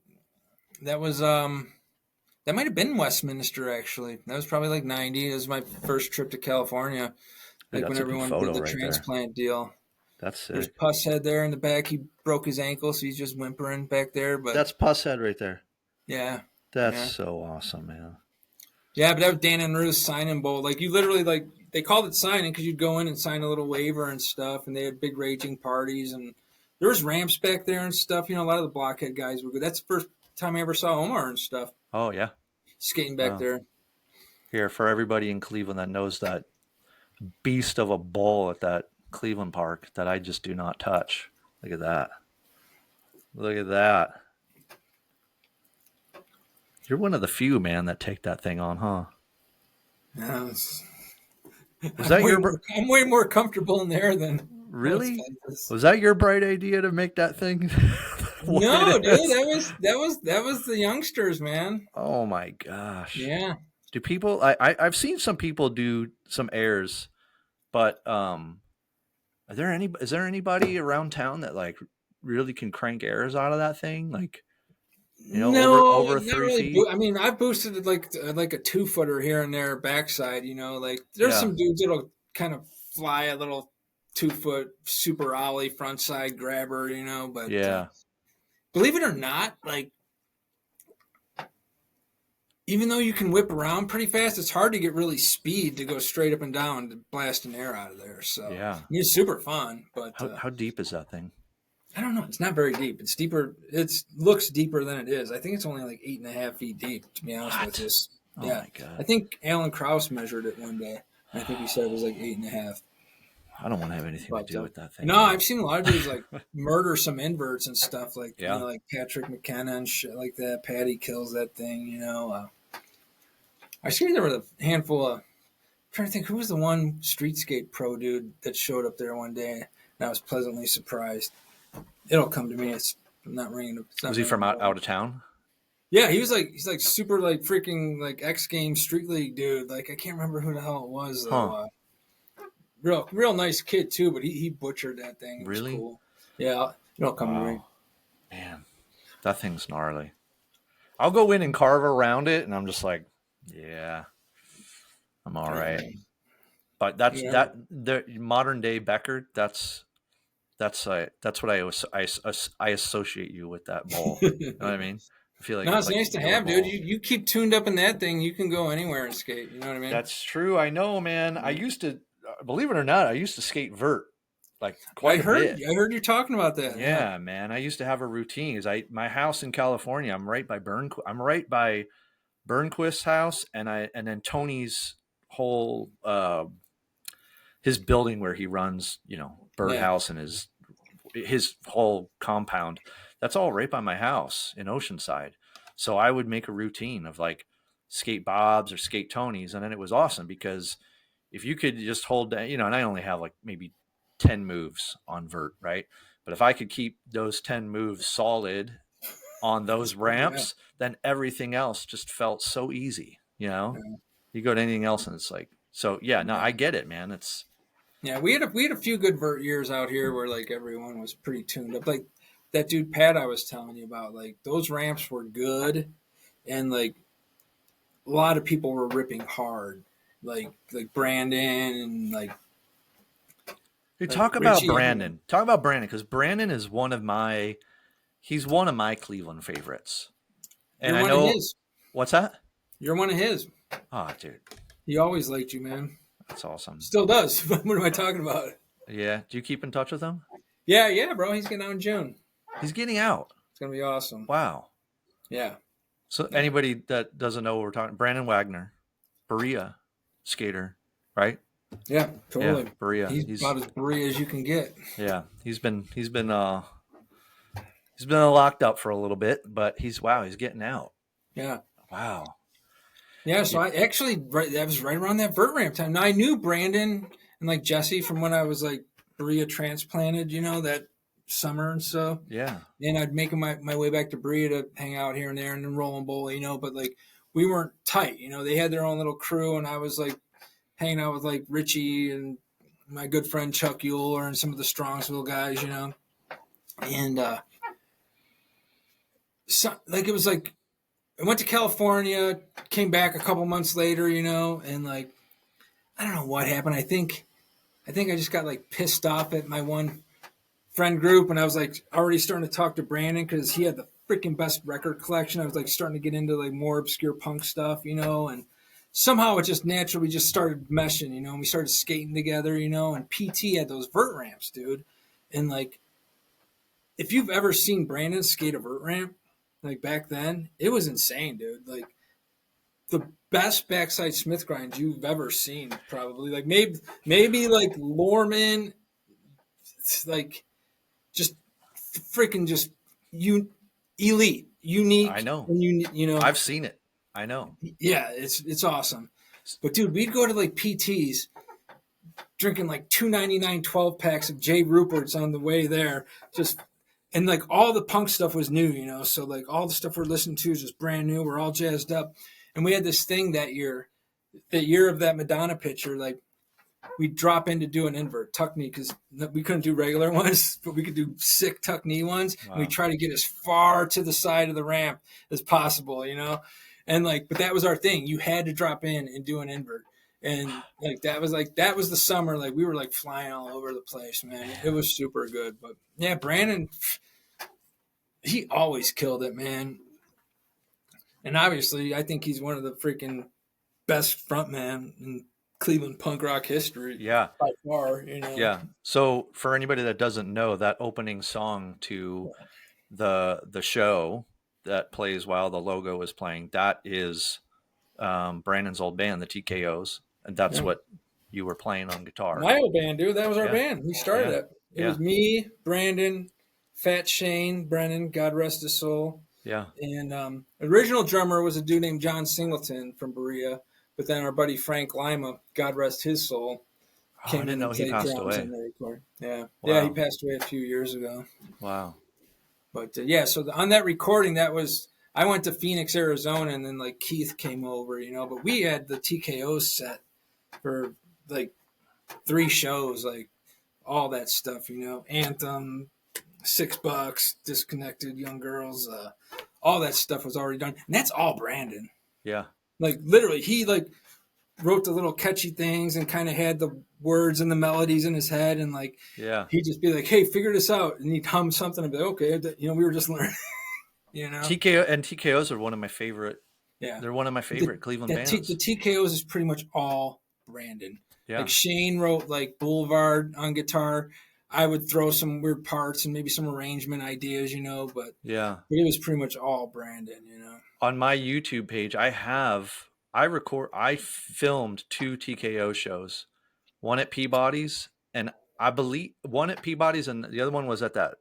That was that might have been Westminster actually. That was probably like 90. It was my first trip to California. Dude, Like when that's a good everyone photo did the right there. transplant deal. That's There's sick. Pusshead there in the back. He broke his ankle, so he's just whimpering back there. But That's Pusshead right there. yeah. That's Yeah. so awesome, man. Yeah, but that was Dan and Ruth's signing bowl. Like you literally like they called it signing because you'd go in and sign a little waiver and stuff, and they had big raging parties, and there was ramps back there and stuff. You know, a lot of the blockhead guys would go. That's the first time I ever saw Omar and stuff Oh, yeah. skating back Wow. there. Here, for everybody in Cleveland that knows that beast of a bull at that Cleveland park that I just do not touch. Look at that. Look at that. You're one of the few, man, that take that thing on, huh? Yeah, Was that your I'm way more comfortable in there than really? most places. Was that your bright idea to make that thing? what No, it dude, is? that was the youngsters, man. Oh my gosh. Yeah. Do people? I've seen some people do some airs, but are there any? Is there anybody around town that like really can crank airs out of that thing? Like No, over not 3 feet. really. I mean, I've boosted it like a 2 footer here and there backside. You know, like there's Yeah. some dudes that'll kind of fly a little 2 foot super ollie front side grabber. You know, but Yeah. believe it or not, like even though you can whip around pretty fast, it's hard to get really speed to go straight up and down to blast an air out of there. So Yeah. I mean, it's super fun, but How deep is that thing? I don't know. It's not very deep. It's deeper. It looks deeper than it is. I think it's only like 8.5 feet deep, to be honest with you. Oh Yeah. my God. I think Alan Krause measured it one day. I think he said it was like 8.5. I don't want to have anything But, to do with that thing. No, I've seen a lot of dudes like murder some inverts and stuff like Yeah. you know, like Patrick McKenna and shit like that. Patty kills that thing. You know, I see there were a handful of. I'm trying to think who was the one street skate pro dude that showed up there one day, and I was pleasantly surprised. It'll come to me. It's not ringing. It's not Was he ringing from a out bell. of town? Yeah, he's like super like freaking like X Games Street League dude. Like I can't remember who the hell it was though. Huh. Real nice kid too, but he butchered that thing. It Really? was cool. Yeah, it'll come to me. Wow. Man, that thing's gnarly. I'll go in and carve around it, and I'm just like, yeah, I'm all right. But that's Yeah. the modern day Becker. That's what I associate you with that bowl. You know what I mean? I feel like No, it's like nice to your have, dude. bowl. You keep tuned up in that thing, you can go anywhere and skate. You know what I mean? That's true. I know, man. I used to, believe it or not, I used to skate vert like quite a bit. I heard you talking about that. Yeah, man. I used to have a routine. My house in California. I'm right by Burnquist's house, and then Tony's whole his building where he runs, birdhouse and his whole compound. That's all right by my house in Oceanside. So I would make a routine of like skate Bob's or skate Tony's, and then it was awesome because if you could just hold that, and I only have like maybe 10 moves on vert, right? But if I could keep those 10 moves solid on those ramps, then everything else just felt so easy, You go to anything else and it's like, so yeah, no, I get it, man. Yeah, we had a few good vert years out here where like everyone was pretty tuned up. Like that dude Pat I was telling you about, like those ramps were good, and like a lot of people were ripping hard, like Brandon and like. Dude, Like talk about Richie Brandon. Talk about Brandon because Brandon is he's one of my Cleveland favorites. And You're I one of know his. what's that? You're one of his. Oh, dude. He always liked you, man. That's awesome. Still does. What am I talking about? Yeah. Do you keep in touch with him? Yeah, bro. He's getting out in June. He's getting out. It's gonna be awesome. Wow. Yeah. So Yeah. anybody that doesn't know what we're talking, Brandon Wagner, Berea skater, right? Yeah, Yeah, totally. Berea. He's about as free as you can get. Yeah, he's been locked up for a little bit, but he's getting out. Yeah. Wow. Yeah, so Yeah. I actually that was right around that vert ramp time. Now I knew Brandon and like Jesse from when I was like Berea transplanted, that summer and so. Yeah. And I'd make my way back to Berea to hang out here and there and then roll and bowl, but like we weren't tight, they had their own little crew and I was like hanging out with like Richie and my good friend Chuck Euler and some of the Strongsville guys, And so like it was like I went to California, came back a couple months later, and like I don't know what happened. I think I just got like pissed off at my one friend group, and I was like already starting to talk to Brandon because he had the freaking best record collection. I was like starting to get into like more obscure punk stuff, and somehow it just naturally just started meshing, and we started skating together, and PT had those vert ramps, dude, and like if you've ever seen Brandon skate a vert ramp, like back then, it was insane, dude. Like the best backside Smith grind you've ever seen, probably. Like maybe like Lorman, like just freaking just elite, unique. I know. And I've seen it. I know. Yeah, it's awesome. But dude, we'd go to like PTs, drinking like $2.99 12 packs of J Rupert's on the way there, just. And like all the punk stuff was new, so like all the stuff we're listening to is just brand new. We're all jazzed up. And we had this thing that year of that Madonna picture, like we'd drop in to do an invert tuck knee because we couldn't do regular ones, but we could do sick tuck knee ones. Wow. And we try to get as far to the side of the ramp as possible, and like, but that was our thing. You had to drop in and do an invert. And that was the summer. Like we were like flying all over the place, man. It was super good. But yeah, Brandon, he always killed it, man. And obviously, I think he's one of the freaking best frontman in Cleveland punk rock history. Yeah, by far. Yeah. So for anybody that doesn't know, that opening song to the show that plays while the logo is playing, that is Brandon's old band, the TKOs, and that's what you were playing on guitar. My old band, dude. That was our band. We started it. It was me, Brandon, Fat Shane, Brennan, God rest his soul. Yeah. And original drummer was a dude named John Singleton from Berea, but then our buddy Frank Lima, God rest his soul, came in and played drums on the record. Yeah. Wow. Yeah, he passed away a few years ago. Wow. But so on that recording, I went to Phoenix, Arizona, and then like Keith came over, but we had the TKO set for like 3 shows, like all that stuff, Anthem, $6, Disconnected, Young Girls, all that stuff was already done. And that's all Brandon. Yeah. Like literally, he like wrote the little catchy things and kind of had the words and the melodies in his head. And like, he'd just be like, hey, figure this out. And he'd hum something and be like, okay, we were just learning. TKOs are one of my favorite. Yeah, they're one of my favorite Cleveland bands. The TKOs is pretty much all Brandon. Yeah. Like Shane wrote like Boulevard on guitar. I would throw some weird parts and maybe some arrangement ideas, but it was pretty much all Brandon, On my YouTube page, I filmed 2 TKO shows, one at Peabody's, and I believe one at Peabody's, and the other one was at that.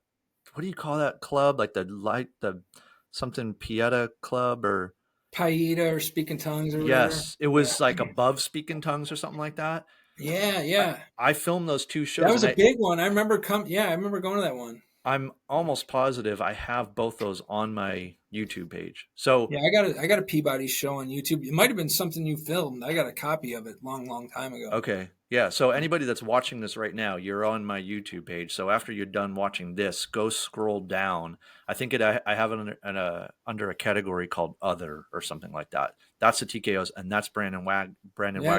What do you call that club? Like the something Pieta Club or Paeta or Speak in Tongues or whatever. Yes, it was like above Speak in Tongues or something like that. Yeah. I filmed those 2 shows. That was a big one. I remember going to that one. I'm almost positive I have both those on my YouTube page. So yeah, I got a Peabody show on YouTube. It might have been something you filmed. I got a copy of it long time ago. Okay. Yeah. So anybody that's watching this right now, you're on my YouTube page. So after you're done watching this, go scroll down. I think I have it under a category called Other or something like that. That's the TKOs, and that's Brandon Wagner.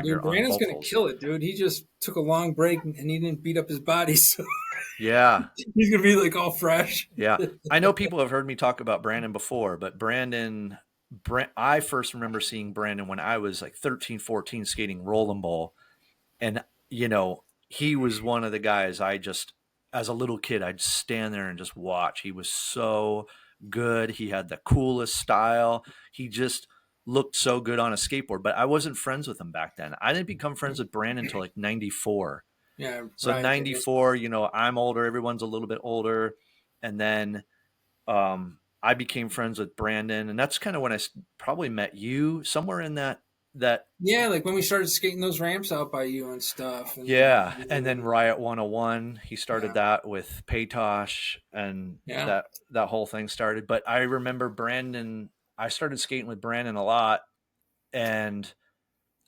Dude, Brandon's gonna kill it, dude. He just took a long break and he didn't beat up his body, so yeah, he's gonna be like all fresh. Yeah, I know people have heard me talk about Brandon before, but I first remember seeing Brandon when I was like 13, 14 skating roll and bowl. And, you know, he was one of the guys I just, as a little kid, I'd stand there and just watch. He was so good. He had the coolest style. He just looked so good on a skateboard, but I wasn't friends with him back then. I didn't become friends with Brandon until like 94. Yeah, So right. 94, you know, I'm older, everyone's a little bit older. And then I became friends with Brandon, and that's kind of when probably met you somewhere in that Yeah, like when we started skating those ramps out by you and stuff. yeah. And then Riot 101, he started Yeah. that with Paytosh, and Yeah. that whole thing started. But I remember Brandon, I started skating with Brandon a lot, and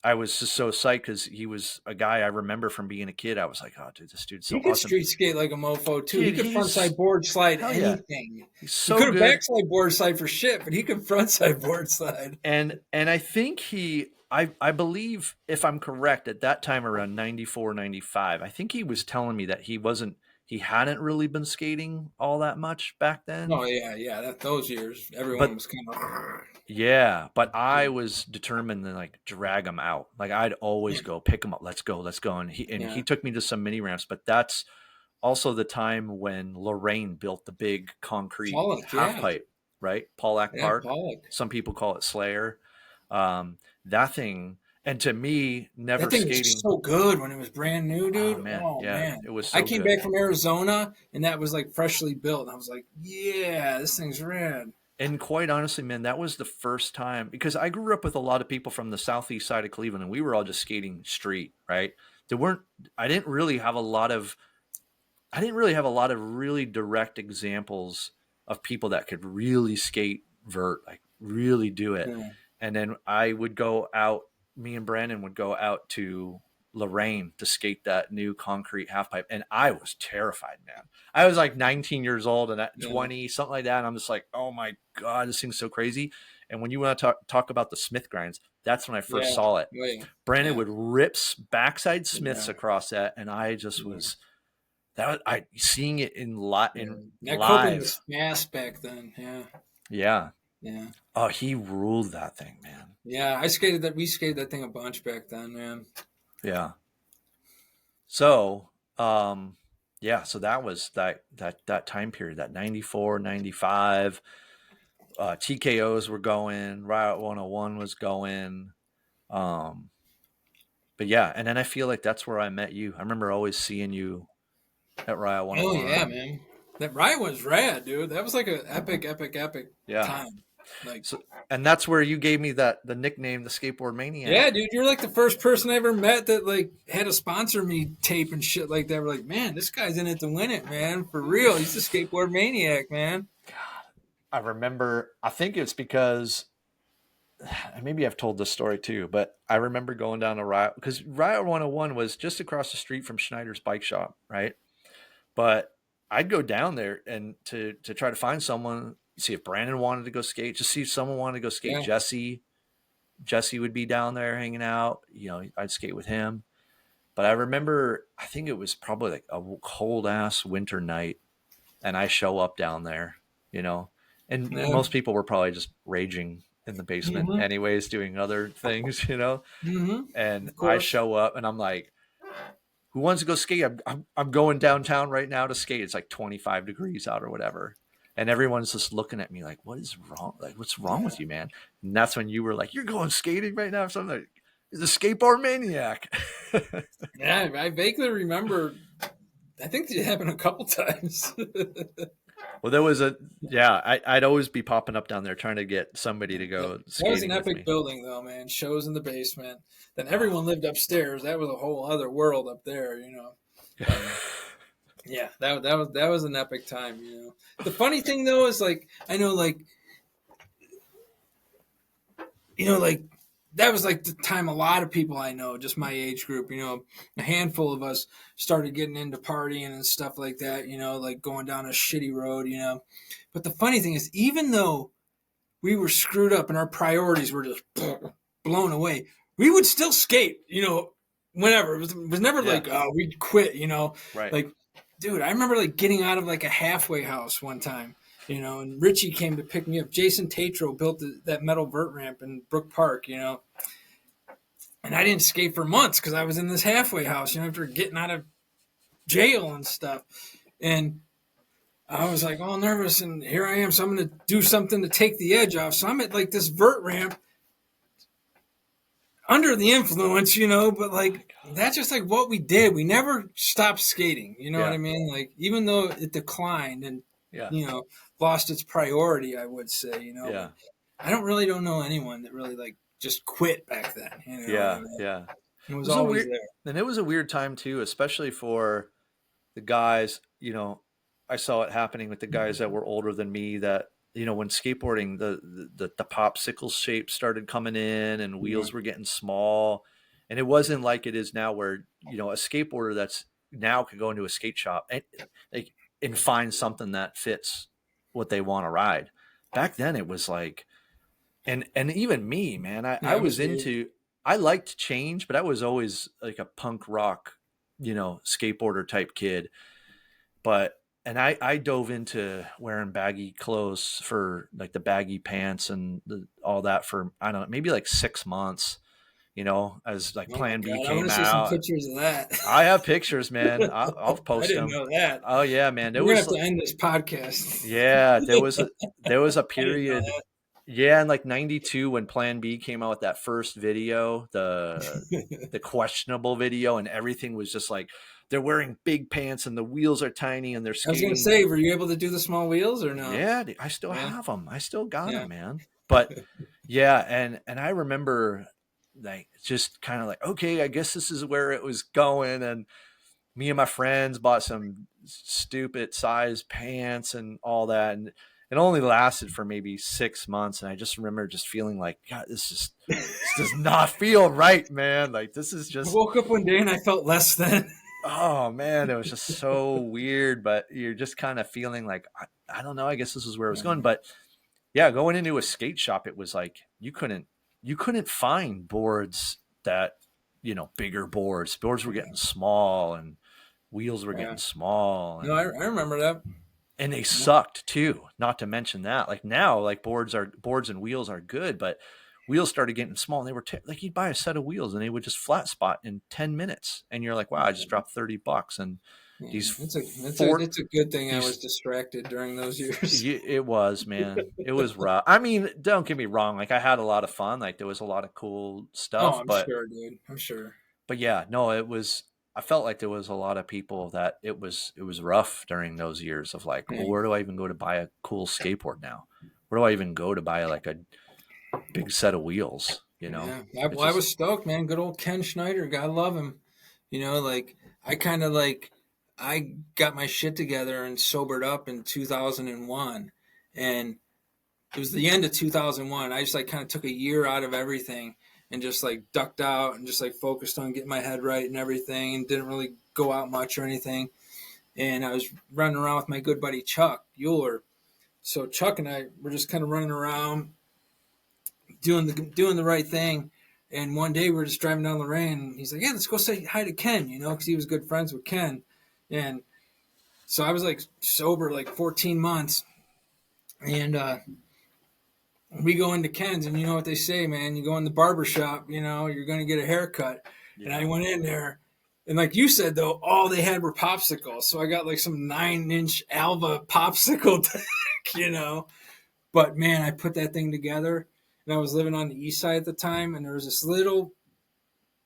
I was just so psyched because he was a guy I remember from being a kid. I was like, oh, dude, this dude's so He could awesome. street skate like a mofo too. He Dude, could he's frontside board slide hell yeah. anything. He's He so could have good. backside board slide for shit, but he could frontside board slide. And I think I believe, if I'm correct, at that time around 94, 95, I think he was telling me that he hadn't really been skating all that much back then. Oh yeah. Those years, everyone But was kind of yeah, but I was determined to like drag him out. Like I'd always go pick him up. Let's go. And he took me to some mini ramps, but that's also the time when Lorraine built the big concrete Pollock, half pipe, right? Pollack Park. Pollock. Some people call it Slayer. That thing, and to me, never That thing skating. was so good when it was brand new, dude. Oh man, it was. So I came good. back from Arizona and that was like freshly built. And I was like, yeah, this thing's rad. And quite honestly, man, that was the first time, because I grew up with a lot of people from the southeast side of Cleveland, and we were all just skating street, right? I didn't really have a lot of really direct examples of people that could really skate vert, like really do it. Yeah. And then me and Brandon would go out to Lorraine to skate that new concrete half pipe. And I was terrified, man. I was like 19 years old and at 20, something like that. And I'm just like, oh my God, this thing's so crazy. And when you want to talk about the Smith grinds, that's when I first saw it. Brandon would rip backside Smiths across that. And I just was, seeing it in live. Was fast back then. Yeah. Yeah. Oh, he ruled that thing, man. Yeah, we skated that thing a bunch back then, man. Yeah. So, so that was that time period, that 94, 95, TKOs were going, Riot 101 was going. But yeah, and then I feel like that's where I met you. I remember always seeing you at Riot 101. Oh yeah, man. That Riot was rad, dude. That was like an epic time. Like, and that's where you gave me the nickname, the Skateboard Maniac. Yeah, dude, you're like the first person I ever met that like had to sponsor me tape and shit like that. We're like, man, this guy's in it to win it, man. For real, he's a Skateboard Maniac, man. God, I remember. I think it's because maybe I've told this story too, but I remember going down to Riot, because Riot 101 was just across the street from Schneider's Bike Shop, right? But I'd go down there and to try to find someone, see if Brandon wanted to go skate, just see if someone wanted to go skate. Yeah. Jesse would be down there hanging out. You know, I'd skate with him. But I remember, I think it was probably like a cold ass winter night, and I show up down there, you know, and most people were probably just raging in the basement anyways, doing other things, you know. And I show up and I'm like, who wants to go skate? I'm going downtown right now to skate. It's like 25 degrees out or whatever. And everyone's just looking at me like, what is wrong? Like, what's wrong with you, man? And that's when you were like, you're going skating right now? Something like, he's a Skateboard Maniac. Yeah, I vaguely remember. I think it happened a couple times. Well, there was I'd always be popping up down there trying to get somebody to go skating. That was an epic building, though, man. Shows in the basement. Then everyone lived upstairs. That was a whole other world up there, you know. Yeah, that was an epic time, you know. The funny thing though is like I know like you know like that was like the time a lot of people I know, just my age group, you know, a handful of us started getting into partying and stuff like that, you know, like going down a shitty road, you know. But the funny thing is, even though we were screwed up and our priorities were just blown away, we would still skate, you know, whenever. It was never like, oh, we'd quit, you know. Right. Like, dude, I remember like getting out of like a halfway house one time, you know, and Richie came to pick me up. Jason Tatro built that metal vert ramp in Brook Park, you know. And I didn't skate for months because I was in this halfway house, after getting out of jail and stuff. And I was like all nervous, and here I am. So I'm going to do something to take the edge off. So I'm at like this vert ramp under the influence, but like that's just like what we did. We never stopped skating. You know what I mean? Like even though it declined and lost its priority, I would say. Yeah. I don't know anyone that really like just quit back then. Yeah. I mean? Yeah. It was always there. And it was a weird time too, especially for the guys. I saw it happening with the guys that were older than me. That when skateboarding, the popsicle shape started coming in, and wheels were getting small, and it wasn't like it is now, where a skateboarder that's now could go into a skate shop and find something that fits what they want to ride. Back then, it was like, and even me, man, I liked change, but I was always like a punk rock, skateboarder type kid. And I dove into wearing baggy clothes, for like the baggy pants and all that, for, I don't know, maybe like 6 months, as like Plan B came I want to see out. some pictures of that. I have pictures, man. I'll post them. I didn't know that. Oh yeah, man. We're gonna have to end this podcast. Yeah, there was a period. Yeah, in like 92, when Plan B came out with that first video, the questionable video, and everything was just like, they're wearing big pants and the wheels are tiny and they're skating. I was going to say, were you able to do the small wheels or no? Yeah, I still have them. I still got them, man. But yeah, and I remember like just kind of like, okay, I guess this is where it was going. And me and my friends bought some stupid size pants and all that. And it only lasted for maybe 6 months. And I just remember just feeling like, God, this does not feel right, man. Like this is just. I woke up one day and I felt less than. Oh man, it was just so weird. But you're just kind of feeling like, I don't know. I guess this is where it was going. But yeah, going into a skate shop, it was like you couldn't find boards that, bigger boards. Boards were getting small and wheels were getting small. No, I remember that. And they sucked too. Not to mention that, like now, like boards and wheels are good, but wheels started getting small, and they were like, you'd buy a set of wheels and they would just flat spot in 10 minutes, and you're like, wow, I just dropped $30. And it's a good thing I was distracted during those years. It was, man. It was rough. I mean, don't get me wrong. Like I had a lot of fun. Like there was a lot of cool stuff. I'm sure, dude. I'm sure. But yeah, no, I felt like there was a lot of people that it was rough during those years of like, well, where do I even go to buy a cool skateboard now? Where do I even go to buy like a big set of wheels? Yeah. I was stoked, man. Good old Ken Schneider. God love him. Like I got my shit together and sobered up in 2001. And it was the end of 2001. I just like kind of took a year out of everything and just like ducked out and just like focused on getting my head right and everything, and didn't really go out much or anything. And I was running around with my good buddy Chuck Euler. So Chuck and I were just kind of running around doing the right thing. And one day we were just driving down Lorraine, and he's like, yeah, let's go say hi to Ken, because he was good friends with Ken. And so I was like sober like 14 months, and we go into Ken's, and you know what they say, man, you go in the barber shop, you're going to get a haircut. Yeah. And I went in there, and like you said, though, all they had were popsicles. So I got like some 9-inch Alva popsicle deck, but man, I put that thing together, and I was living on the east side at the time. And there was this little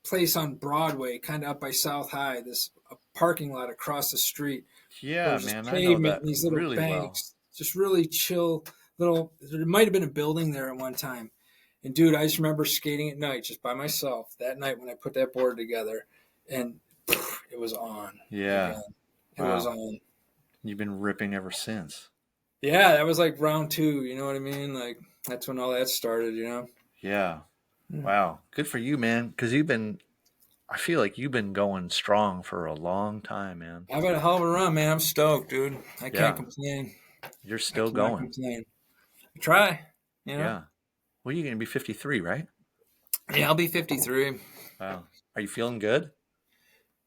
place on Broadway, kind of up by South High, this parking lot across the street. Yeah, man, I know that these little really banks, just really chill. There might have been a building there at one time. And dude, I just remember skating at night just by myself that night when I put that board together, and it was on. Yeah. It was on. You've been ripping ever since. Yeah, that was like round 2, you know what I mean? Like that's when all that started, Yeah. Wow. Good for you, man. Because I feel like you've been going strong for a long time, man. I've had a hell of a run, man. I'm stoked, dude. I can't complain. You're still going. Complain. Try, Yeah. Well, you're going to be 53, right? Yeah, I'll be 53. Wow. Are you feeling good?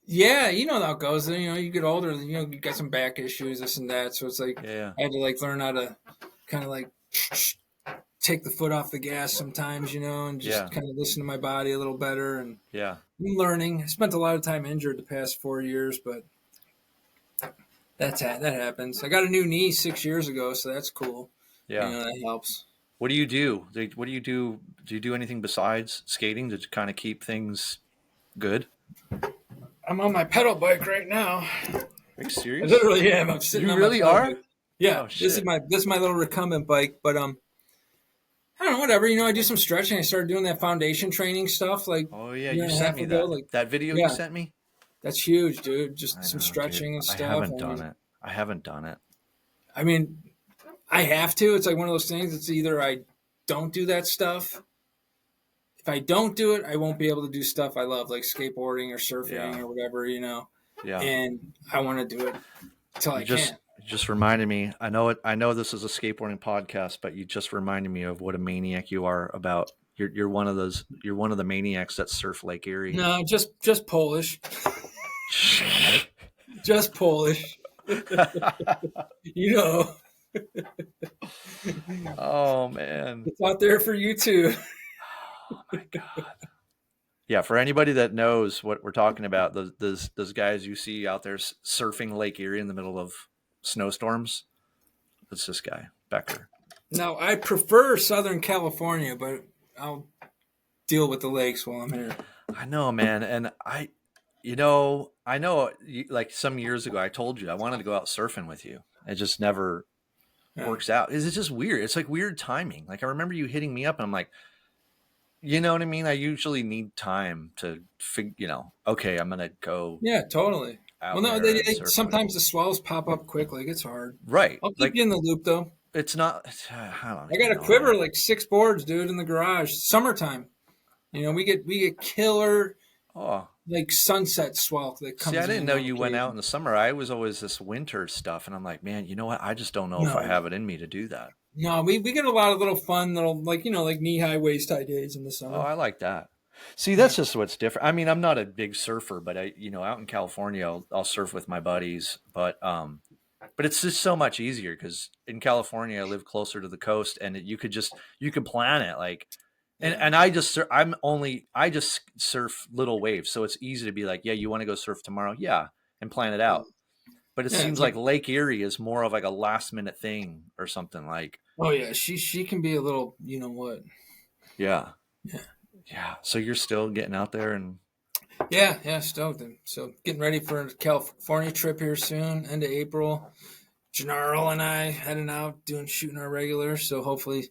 Yeah, you know how it goes. You get older, you got some back issues, this and that. So it's like, I had to like learn how to kind of like take the foot off the gas sometimes, and just kind of listen to my body a little better. And I'm learning. I spent a lot of time injured the past 4 years, but that happens. I got a new knee 6 years ago, so that's cool. Yeah. That helps. What do you do? What do you do? Do you do anything besides skating to kind of keep things good? I'm on my pedal bike right now. Are you serious? I literally am. I'm sitting on my pedal bike. Yeah. Oh, this is my little recumbent bike, but I don't know, whatever. I do some stretching. I started doing that foundation training stuff. Like, oh yeah, you sent me that. That video you sent me. That's huge, dude. Just some stretching and stuff. I haven't done it. I haven't done it. I mean, I have to. It's like one of those things. It's either I don't do that stuff. If I don't do it, I won't be able to do stuff I love, like skateboarding or surfing or whatever, Yeah. And I want to do it until I can. You just reminded me. I know this is a skateboarding podcast, but you just reminded me of what a maniac you are about. You're one of those. You're one of the maniacs that surf Lake Erie. No, just Polish. Just Polish. Oh man, it's out there for you too. Oh my god. Yeah, for anybody that knows what we're talking about, those guys you see out there surfing Lake Erie in the middle of snowstorms, it's this guy, Becker. Now, I prefer Southern California, but I'll deal with the lakes while I'm here. I know, man. And I know, like some years ago, I told you I wanted to go out surfing with you. It just never works out. It's just weird. It's like weird timing. Like I remember you hitting me up and I'm like, you know what I mean? I usually need time to okay, I'm going to go. Yeah, totally. Well, no, sometimes the swells pop up quick. Like it's hard. Right. I'll keep you in the loop though. It's not. I got a quiver, like 6 boards, dude, in the garage. Summertime. We get killer like sunset swell that comes. See, I didn't know you went out in the summer. I was always this winter stuff, and I'm like, man, you know what? I just don't know if I have it in me to do that. No, we get a lot of little fun little like knee high, waist high days in the summer. Oh, I like that. See, that's just what's different. I mean, I'm not a big surfer, but out in California, I'll surf with my buddies. But it's just so much easier because in California, I live closer to the coast, and you could plan it like. And I just surf little waves, so it's easy to be like, yeah, you want to go surf tomorrow, yeah, and plan it out. But it seems like Lake Erie is more of like a last minute thing or something like. Oh yeah, she can be a little, what? Yeah. So you're still getting out there and. Yeah, stoked. So getting ready for a California trip here soon, end of April. Gennaro and I heading out shooting our regulars, so hopefully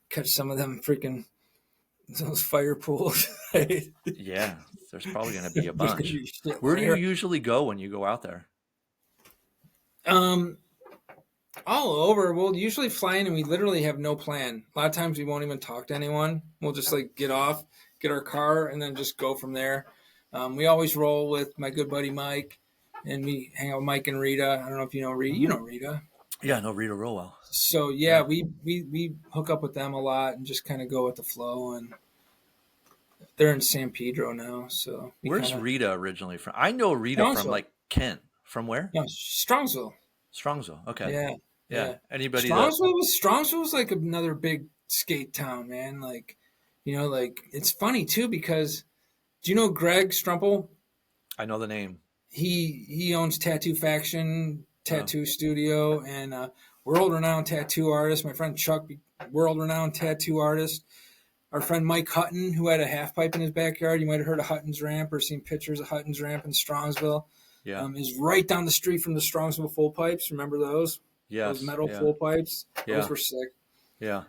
catch some of them freaking. Those fire pools. Yeah, there's probably going to be a bunch. Where do you usually go when you go out there? All over. We'll usually fly in and we literally have no plan. A lot of times we won't even talk to anyone. We'll just like get off, get our car, and then just go from there. We always roll with my good buddy Mike, and we hang out with Mike and Rita. I don't know if you know Rita. You know Rita. Yeah, I know Rita real well. So yeah, we hook up with them a lot and just kind of go with the flow. And they're in San Pedro now. So where's Rita originally from? I know Rita Strongsville. From like Kent. From where? No, Strongsville. Strongsville. Okay. Yeah. Anybody? Strongsville was like another big skate town, man. Like, like it's funny too because do you know Greg Strumple? I know the name. He owns Tattoo Faction. Tattoo studio and world-renowned tattoo artist. My friend Chuck, world-renowned tattoo artist. Our friend Mike Hutton, who had a half pipe in his backyard. You might have heard of Hutton's Ramp or seen pictures of Hutton's Ramp in Strongsville. Yeah, is right down the street from the Strongsville full pipes. Remember those? Yeah, those metal full pipes. Yeah. Those were sick. Yeah.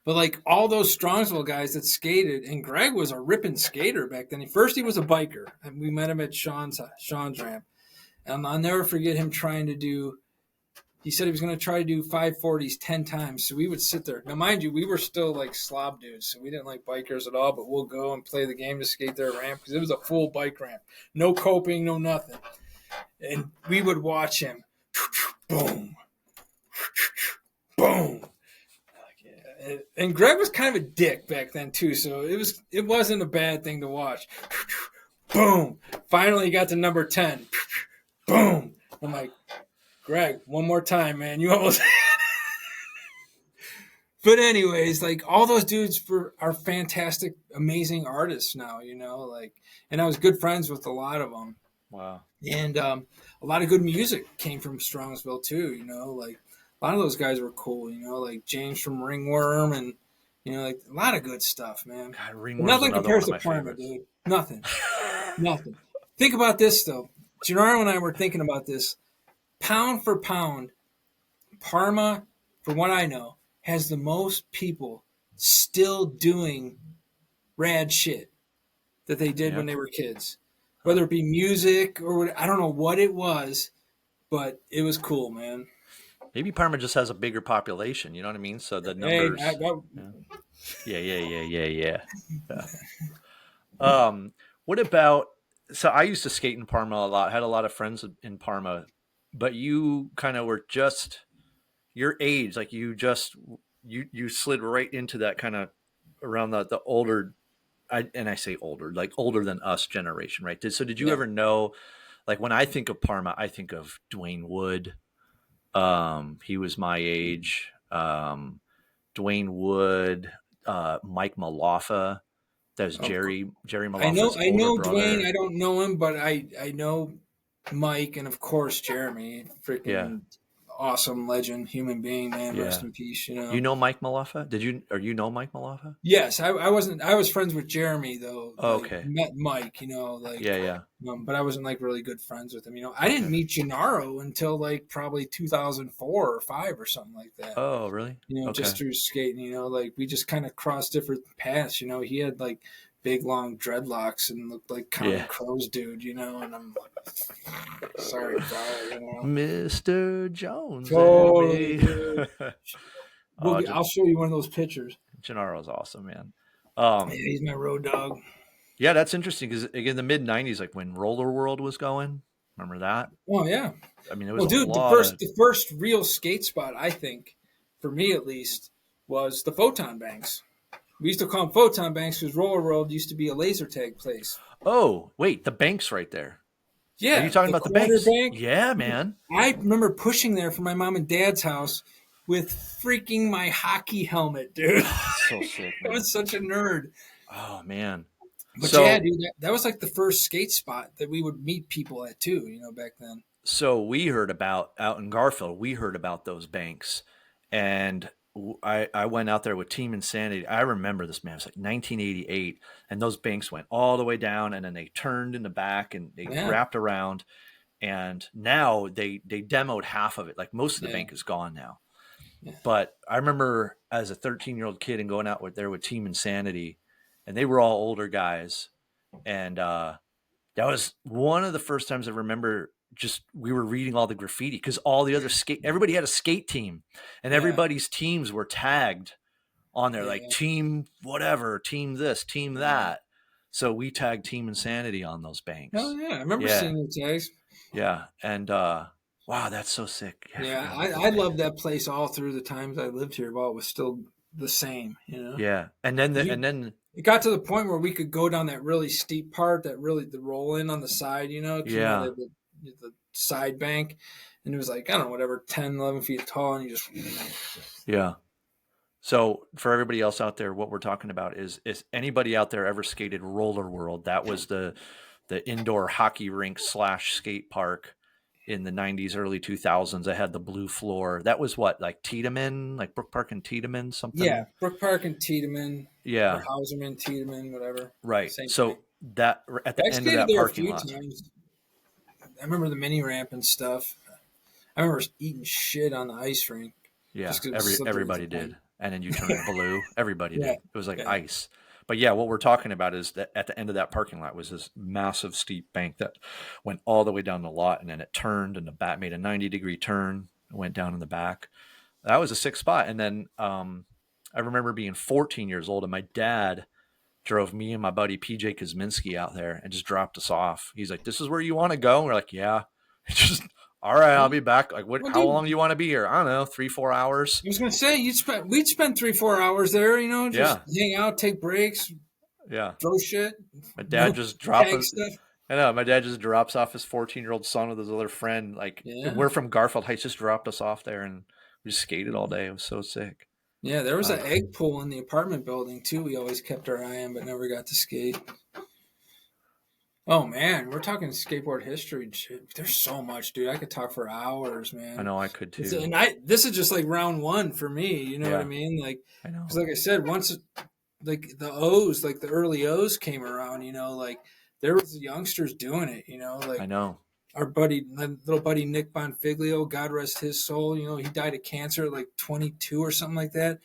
But like all those Strongsville guys that skated, and Greg was a ripping skater back then. First he was a biker, and we met him at Sean's Ramp. I'll never forget him trying to do, he said he was going to try to do 540s 10 times. So we would sit there. Now, mind you, we were still like slob dudes. So we didn't like bikers at all, but we'll go and play the game to skate their ramp because it was a full bike ramp. No coping, no nothing. And we would watch him. Boom. Boom. And Greg was kind of a dick back then too. So it wasn't a bad thing to watch. Boom. Finally got to number 10. Boom. I'm like, Greg, one more time, man. You almost But anyways, like all those dudes are fantastic, amazing artists now, like, and I was good friends with a lot of them. Wow. And a lot of good music came from Strongsville too, like a lot of those guys were cool, like James from Ringworm and, like a lot of good stuff, man. God, But Ringworm's nothing another one compares of to my Parma, favorites. dude. Nothing. Nothing. Think about this though. Gennaro and I were thinking about this. Pound for pound, Parma, from what I know, has the most people still doing rad shit that they did Yeah. when they were kids. Huh. Whether it be music or I don't know what it was, but it was cool, man. Maybe Parma just has a bigger population. You know what I mean? So the Hey, numbers. Yeah. Yeah. Yeah. Yeah. Yeah. Yeah. Yeah. What about? So I used to skate in Parma a lot. Had a lot of friends in Parma, but you kind of were just your age. Like you slid right into that kind of around the older. I say older, like older than us generation, right? So did you yeah. ever know? Like when I think of Parma, I think of Dwayne Wood. He was my age. Dwayne Wood, Mike Maloffa. That's Of course. Jerry I know Maloffa's I older know Dwayne. I brother. don't know him, but I know Mike and of course Jeremy. Yeah, Freaking awesome legend, human being, man. Rest yeah. in peace. You know Mike Maloffa? Did you or you know Mike Maloffa? Yes, I wasn't. I was friends with Jeremy though. Oh, Like okay. met Mike, like, Yeah, yeah. but I wasn't like really good friends with him. I didn't Okay. meet Gennaro until like probably 2004 or five or something like that. Oh, really? Just Okay. through skating. Like we just kind of crossed different paths. He had like big long dreadlocks and looked like Counting Yeah. Crows dude. And I'm like, sorry, bro. Mr. Jones and Totally, me. dude. Oh, I'll show you one of those pictures. Gennaro's awesome, man. Yeah, Um, he's my road dog. yeah, that's interesting because again, the mid '90s, like when Roller World was going, remember that? Oh yeah. I mean, there was Well, a dude, the lot first of the first real skate spot, I think, for me at least, was the Photon Banks. We used to call them Photon Banks because Roller World used to be a laser tag place. Oh, wait, the bank's right there. Are you Yeah, talking the about the corner banks? bank. Yeah, man. I remember pushing there from my mom and dad's house with freaking my hockey helmet, dude. Oh, it's so sick, I man. was such a nerd. Oh, man. But yeah, So dude, that was like the first skate spot that we would meet people at too, back then. so we heard about out in Garfield, we heard about those banks, and I went out there with Team Insanity. I remember this, man. It was like 1988, and those banks went all the way down, and then they turned in the back and they Yeah, wrapped around, and now they demoed half of it. Like most of the yeah, bank is gone now. yeah. But I remember as a 13-year-old kid and going out with Team Insanity, and they were all older guys, and that was one of the first times I remember just we were reading all the graffiti because all the other everybody had a skate team and Yeah, everybody's teams were tagged on there like yeah, team whatever, team this, team yeah. that. So we tagged Team Insanity on those Hell banks. yeah, I remember Yeah, seeing the tags. yeah. And wow, that's so sick. Yeah, I Yeah, forgot about those I banks. loved that place all through the times I lived here while it was still the same. Yeah. And then You, and then it got to the point where we could go down that really steep part, that really the roll in on the side, because yeah. the side bank, and it was like, I don't know, whatever, 10, 11 feet tall, and you just Yeah. So for everybody else out there, what we're talking about is anybody out there ever skated Roller World? That was the indoor hockey rink slash skate park in the 90s, early 2000s. I had the blue floor. That was what, like Tiedemann, like Brook Park and Tiedemann, yeah, something. Brook Park and Tiedemann or Yeah, Hauserman, Tiedemann, whatever, right. same thing. So that at I the end of skated that there a parking few lot. times. I remember the mini ramp and stuff. I remember eating shit on the ice rink Yeah, just because it was slippery at the everybody time. did. And then you turned blue. Everybody Yeah, did. It was like yeah, ice. But yeah, what we're talking about is that at the end of that parking lot was this massive steep bank that went all the way down the lot and then it turned and the back made a 90-degree turn, went down in the back. That was a sick spot. And then I remember being 14 years old and my dad drove me and my buddy PJ Kuzminski out there and just dropped us off. He's like, "This is where you want to go?" And we're like, "Yeah." Just all right, I'll yeah. be back. Like, what? Well, How long dude, do you want to be here? I don't know, 3-4 hours. I was gonna say we'd spend 3-4 hours there, just Yeah, hang out, take breaks, yeah. throw shit, My dad just dropped. tag stuff. I know my dad just drops off his 14-year-old son with his other friend. Like Yeah. we're from Garfield Heights, just dropped us off there, and we just skated all day. It was so sick. Yeah, there was Uh, an egg pool in the apartment building too. We always kept our eye on, but never got to skate. Oh man, we're talking skateboard history. There's so much, dude. I could talk for hours, I man. know I could too. And this is just like round one for me. You know what I Yeah, mean? Like, I know. because like I said, once like the O's, like the early O's came around, like there was youngsters doing it. I Like know. our buddy, my little buddy Nick Bonfiglio, God rest his soul. He died of cancer at like 22 or something like that.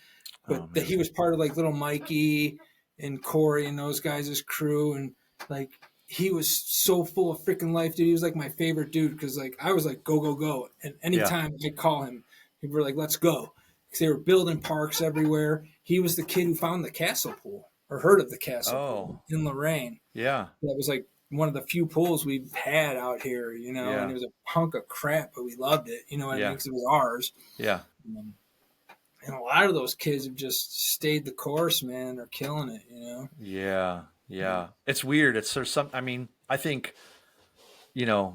But Oh that man. he was part of like little Mikey and Corey and those guys' crew, and like he was so full of freaking life, dude. He was like my favorite dude because like I was like go go go, and Yeah. anytime I call him, he'd be like let's go because they were building parks everywhere. He was the kid who found the castle pool or heard of the castle pool Oh, in Lorraine. yeah. That was like one of the few pools we've had out here, and Yeah. it was a hunk of crap, but we loved it, you know what I mean? Yeah. Because it was ours. Yeah. Um, and a lot of those kids have just stayed the course, man. They're killing it. Yeah. Yeah. It's weird. It's there's some. I mean, I think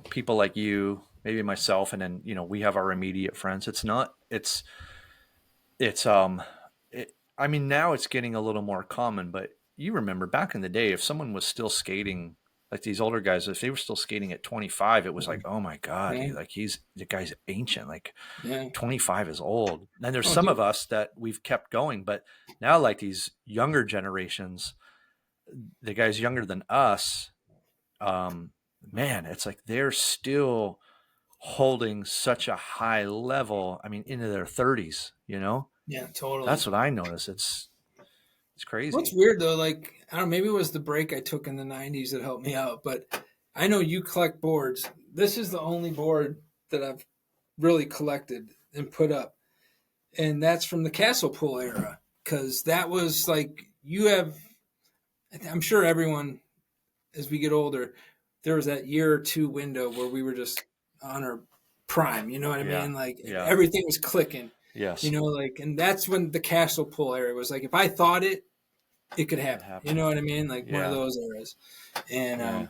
people like you, maybe myself, and then we have our immediate friends. It's not. It's I mean, now it's getting a little more common, but you remember back in the day, if someone was still skating, like these older guys, if they were still skating at 25, it was like, oh my God, Yeah, the guy's ancient. Like yeah. 25 is old. And there's Oh, some of dude. us that we've kept going, but now like these younger generations, the guys younger than us, um, man, it's like they're still holding such a high level. I mean, into their 30s. Yeah, totally. That's what I notice. It's What's crazy. weird though, like I don't know, maybe it was the break I took in the '90s that helped me out, but I know you collect boards. This is the only board that I've really collected and put up, and that's from the Castle Pool era because that was like you have. I'm sure everyone, as we get older, there was that year or two window where we were just on our prime. You know what I Yeah. mean? Like Yeah. everything was clicking. Yes. Like, and that's when the Castle Pool era was like, if I thought it could It happen. You happened. know what I mean? Like one of Yeah. those eras. And Yeah.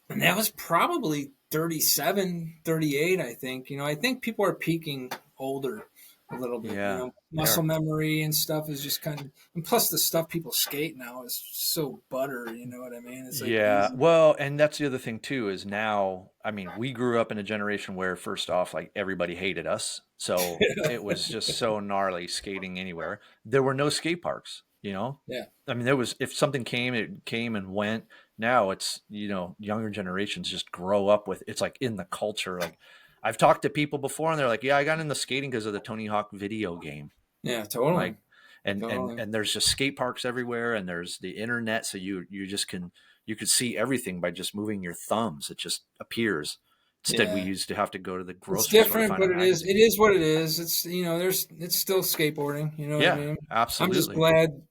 and that was probably 37, 38, I think. I think people are peaking older a little bit. Yeah. They Muscle are. memory and stuff is just kind of, and plus the stuff people skate now is so butter. You know what I mean? It's like Yeah. easy. Well, and that's the other thing too is now, I mean, we grew up in a generation where first off, like everybody hated us. So it was just so gnarly skating anywhere. There were no skate parks. Yeah. I mean, there was, if something came, it came and went. Now it's younger generations just grow up with, it's like in the culture. Like I've talked to people before and they're like, yeah, I got into skating because of the Tony Hawk video game. Yeah, Like totally. and Totally. and there's just skate parks everywhere and there's the internet, so you just you could see everything by just moving your thumbs. It just appears. Instead we Yeah. used to have to go to the It's grocery store to different, find a but it magazine. is what it is. It's still skateboarding. You know what I Yeah, mean? I'm just absolutely. glad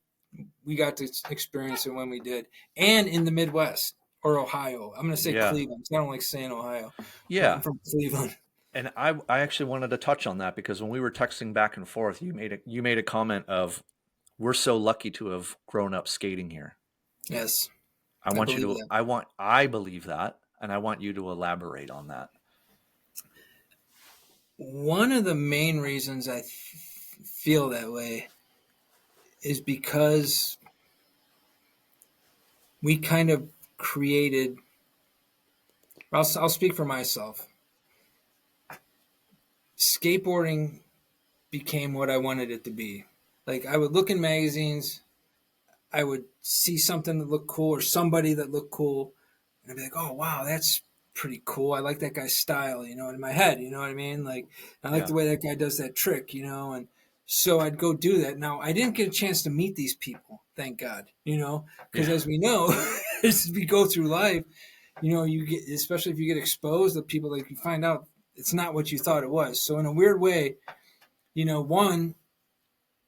we got to experience it when we did, and in the Midwest or Ohio. I'm going to say Yeah. Cleveland 'cause I don't like saying Ohio, but I'm Yeah. from Cleveland. And I actually wanted to touch on that because when we were texting back and forth, you made a comment of, we're so lucky to have grown up skating here. Yes, I I want you believe to that. I believe that, and I want you to elaborate on that. One of the main reasons I feel that way is because we kind of created. I'll speak for myself. Skateboarding became what I wanted it to be. Like I would look in magazines, I would see something that looked cool or somebody that looked cool, and I'd be like, "Oh wow, that's pretty cool. I like that guy's style." In my head, you know what I mean? Like I like Yeah. the way that guy does that trick, and so I'd go do that. Now I didn't get a chance to meet these people, thank God, because Yeah. as we know, as we go through life, you get, especially if you get exposed to people, like you find out it's not what you thought it was. So in a weird way, one,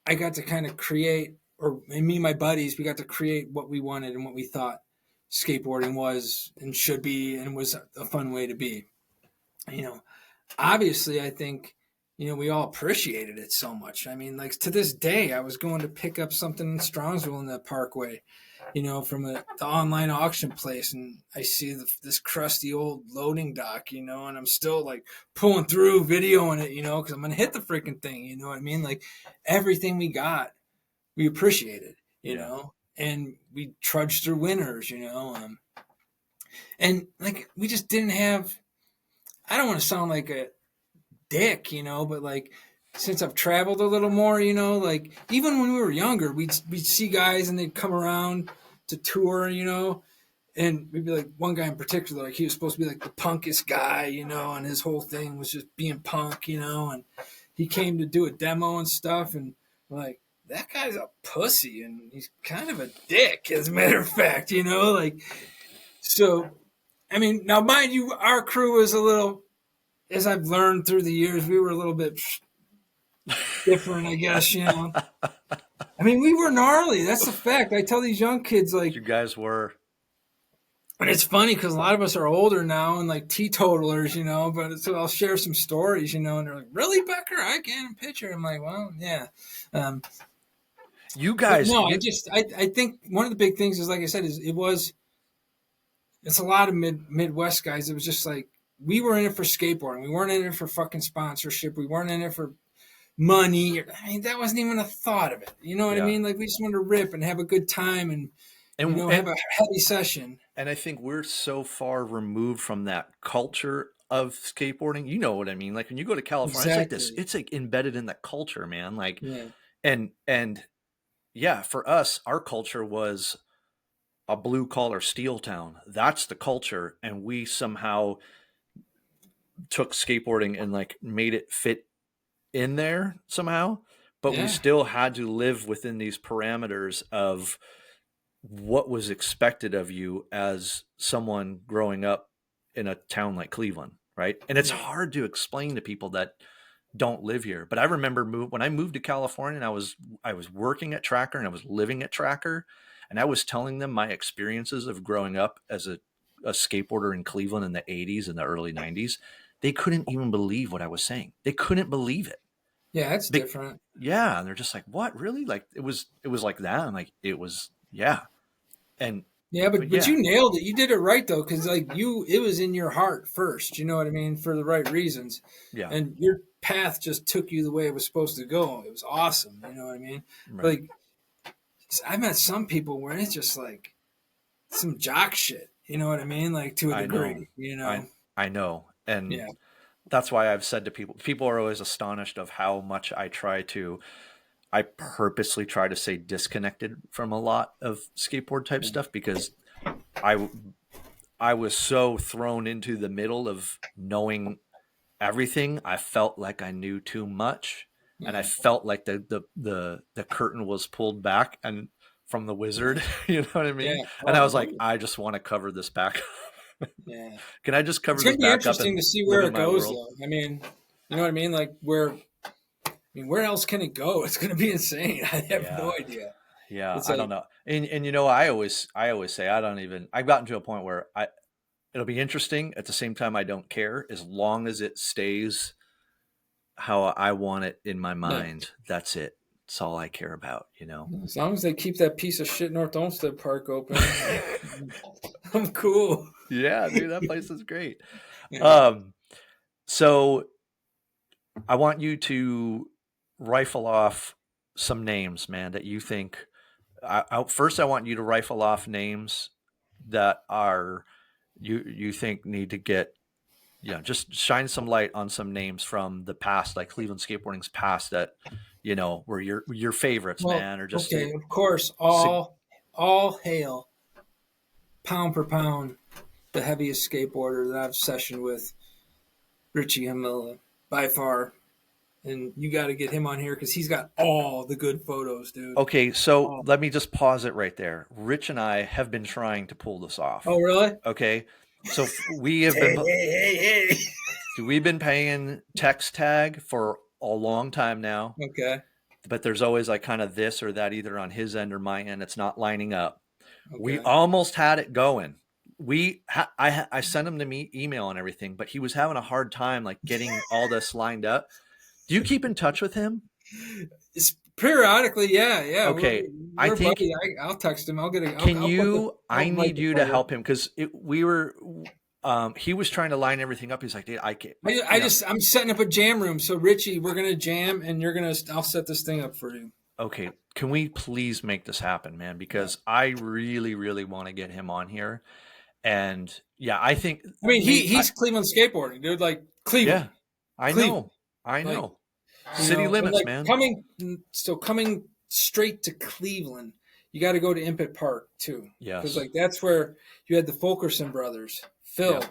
I got to kind of create, or me and my buddies, we got to create what we wanted and what we thought skateboarding was and should be and was a fun way to be. You know, Obviously, I think we all appreciated it so much. I mean, like to this day, I was going to pick up something in Strongsville in the Parkway, from the online auction place, and I see this crusty old loading dock, and I'm still like pulling through, videoing it, because I'm gonna hit the freaking thing. You know what I mean? Like everything we got, we appreciated, and we trudged through winters, and like we just didn't have. I don't want to sound like a dick, but like since I've traveled a little more, like even when we were younger, we'd see guys and they'd come around to tour, and we'd be like one guy in particular, like he was supposed to be like the punkest guy, and his whole thing was just being punk, and he came to do a demo and stuff, and we're like, that guy's a pussy and he's kind of a dick, as a matter of fact, like so. I mean, now mind you, our crew was a little, as I've learned through the years, we were a little bit different, I guess, I mean, we were gnarly. That's the fact. I tell these young kids, like, You guys were. and it's funny because a lot of us are older now and like teetotalers, but so I'll share some stories, and they're like, really, Becker? I can't picture. I'm like, well, yeah. You guys. No, I think one of the big things is, like I said, it's a lot of Midwest guys. It was just like, we were in it for skateboarding. We weren't in it for fucking sponsorship. We weren't in it for money. I mean, that wasn't even a thought of it. You know what I mean? Like, we just wanted to rip and have a good time and have a heavy session. And I think we're so far removed from that culture of skateboarding. You know what I mean? Like when you go to California, Exactly. it's like embedded in the culture, man. Like, Yeah. and yeah, for us, our culture was a blue collar steel town. That's the culture. And we somehow took skateboarding and like made it fit in there somehow, but we still had to live within these parameters of what was expected of you as someone growing up in a town like Cleveland, right? And it's hard to explain to people that don't live here. But I remember when I moved to California, and I was working at Tracker and I was living at Tracker, and I was telling them my experiences of growing up as a skateboarder in Cleveland in the 80s and the early 90s. They couldn't even believe what I was saying. They couldn't believe it. Yeah, that's different. Yeah, and they're just like, "What? Really?" Like it was like that. I'm like, it was, yeah. And yeah, but you nailed it. You did it right though, because like it was in your heart first. You know what I mean, for the right reasons. Yeah. And your path just took you the way it was supposed to go. It was awesome. You know what I mean? Right. Like I met some people where it's just like some jock shit. You know what I mean? Like to a degree. I know, and that's why I've said to people are always astonished of how much I purposely try to stay disconnected from a lot of skateboard type stuff, because I was so thrown into the middle of knowing everything. I felt like I knew too much, and I felt like the curtain was pulled back and from the wizard, you know what I mean? Yeah. And I was like, I just want to cover this back. Yeah. Can I just cover this back up? It's going to be interesting to see where it goes, though. I mean, you know what I mean? Like where else can it go? It's going to be insane. I have no idea. Yeah, I don't know. And I always say I've gotten to a point where it'll be interesting. At the same time, I don't care, as long as it stays how I want it in my mind. Yeah. That's it. That's all I care about, As long as they keep that piece of shit North Olmsted Park open, I'm cool. Yeah, dude, that place is great. Yeah. So I want you to rifle off some names, man, that you think. First, I want you to rifle off names that are you think need to get. Just shine some light on some names from the past, like Cleveland skateboarding's past, that were your favorites, man, or just okay. Of course, all hail, pound per pound, the heaviest skateboarder that I've sessioned with, Richie Hamilla, by far. And you got to get him on here because he's got all the good photos, dude. Okay, so let me just pause it right there. Rich and I have been trying to pull this off. Oh, really? Okay, so we have been we've been paying text tag for a long time now. Okay. But there's always like kind of this or that, either on his end or my end. It's not lining up. Okay. We almost had it going. I sent him the email and everything, but he was having a hard time like getting all this lined up. Do you keep in touch with him? It's periodically, yeah. Okay, I We're think buddy. I'll text him. I'll get a. can I'll put the. you? I I'll write need the you to player. help him because we were. He was trying to line everything up. He's like, "Dude, I can't." I'm setting up a jam room. So Richie, we're gonna jam, and you're gonna. I'll set this thing up for you. Okay, can we please make this happen, man? Because I really, really want to get him on here. And yeah, I think I mean, maybe. he's Cleveland skateboarding, dude. Like Yeah, Cleveland, I Cleveland. know. I Like know. City and limits, like man. coming straight to Cleveland, you got to go to Impet Park too, because Yes. like that's where you had the Fulkerson brothers, Phil. Yeah.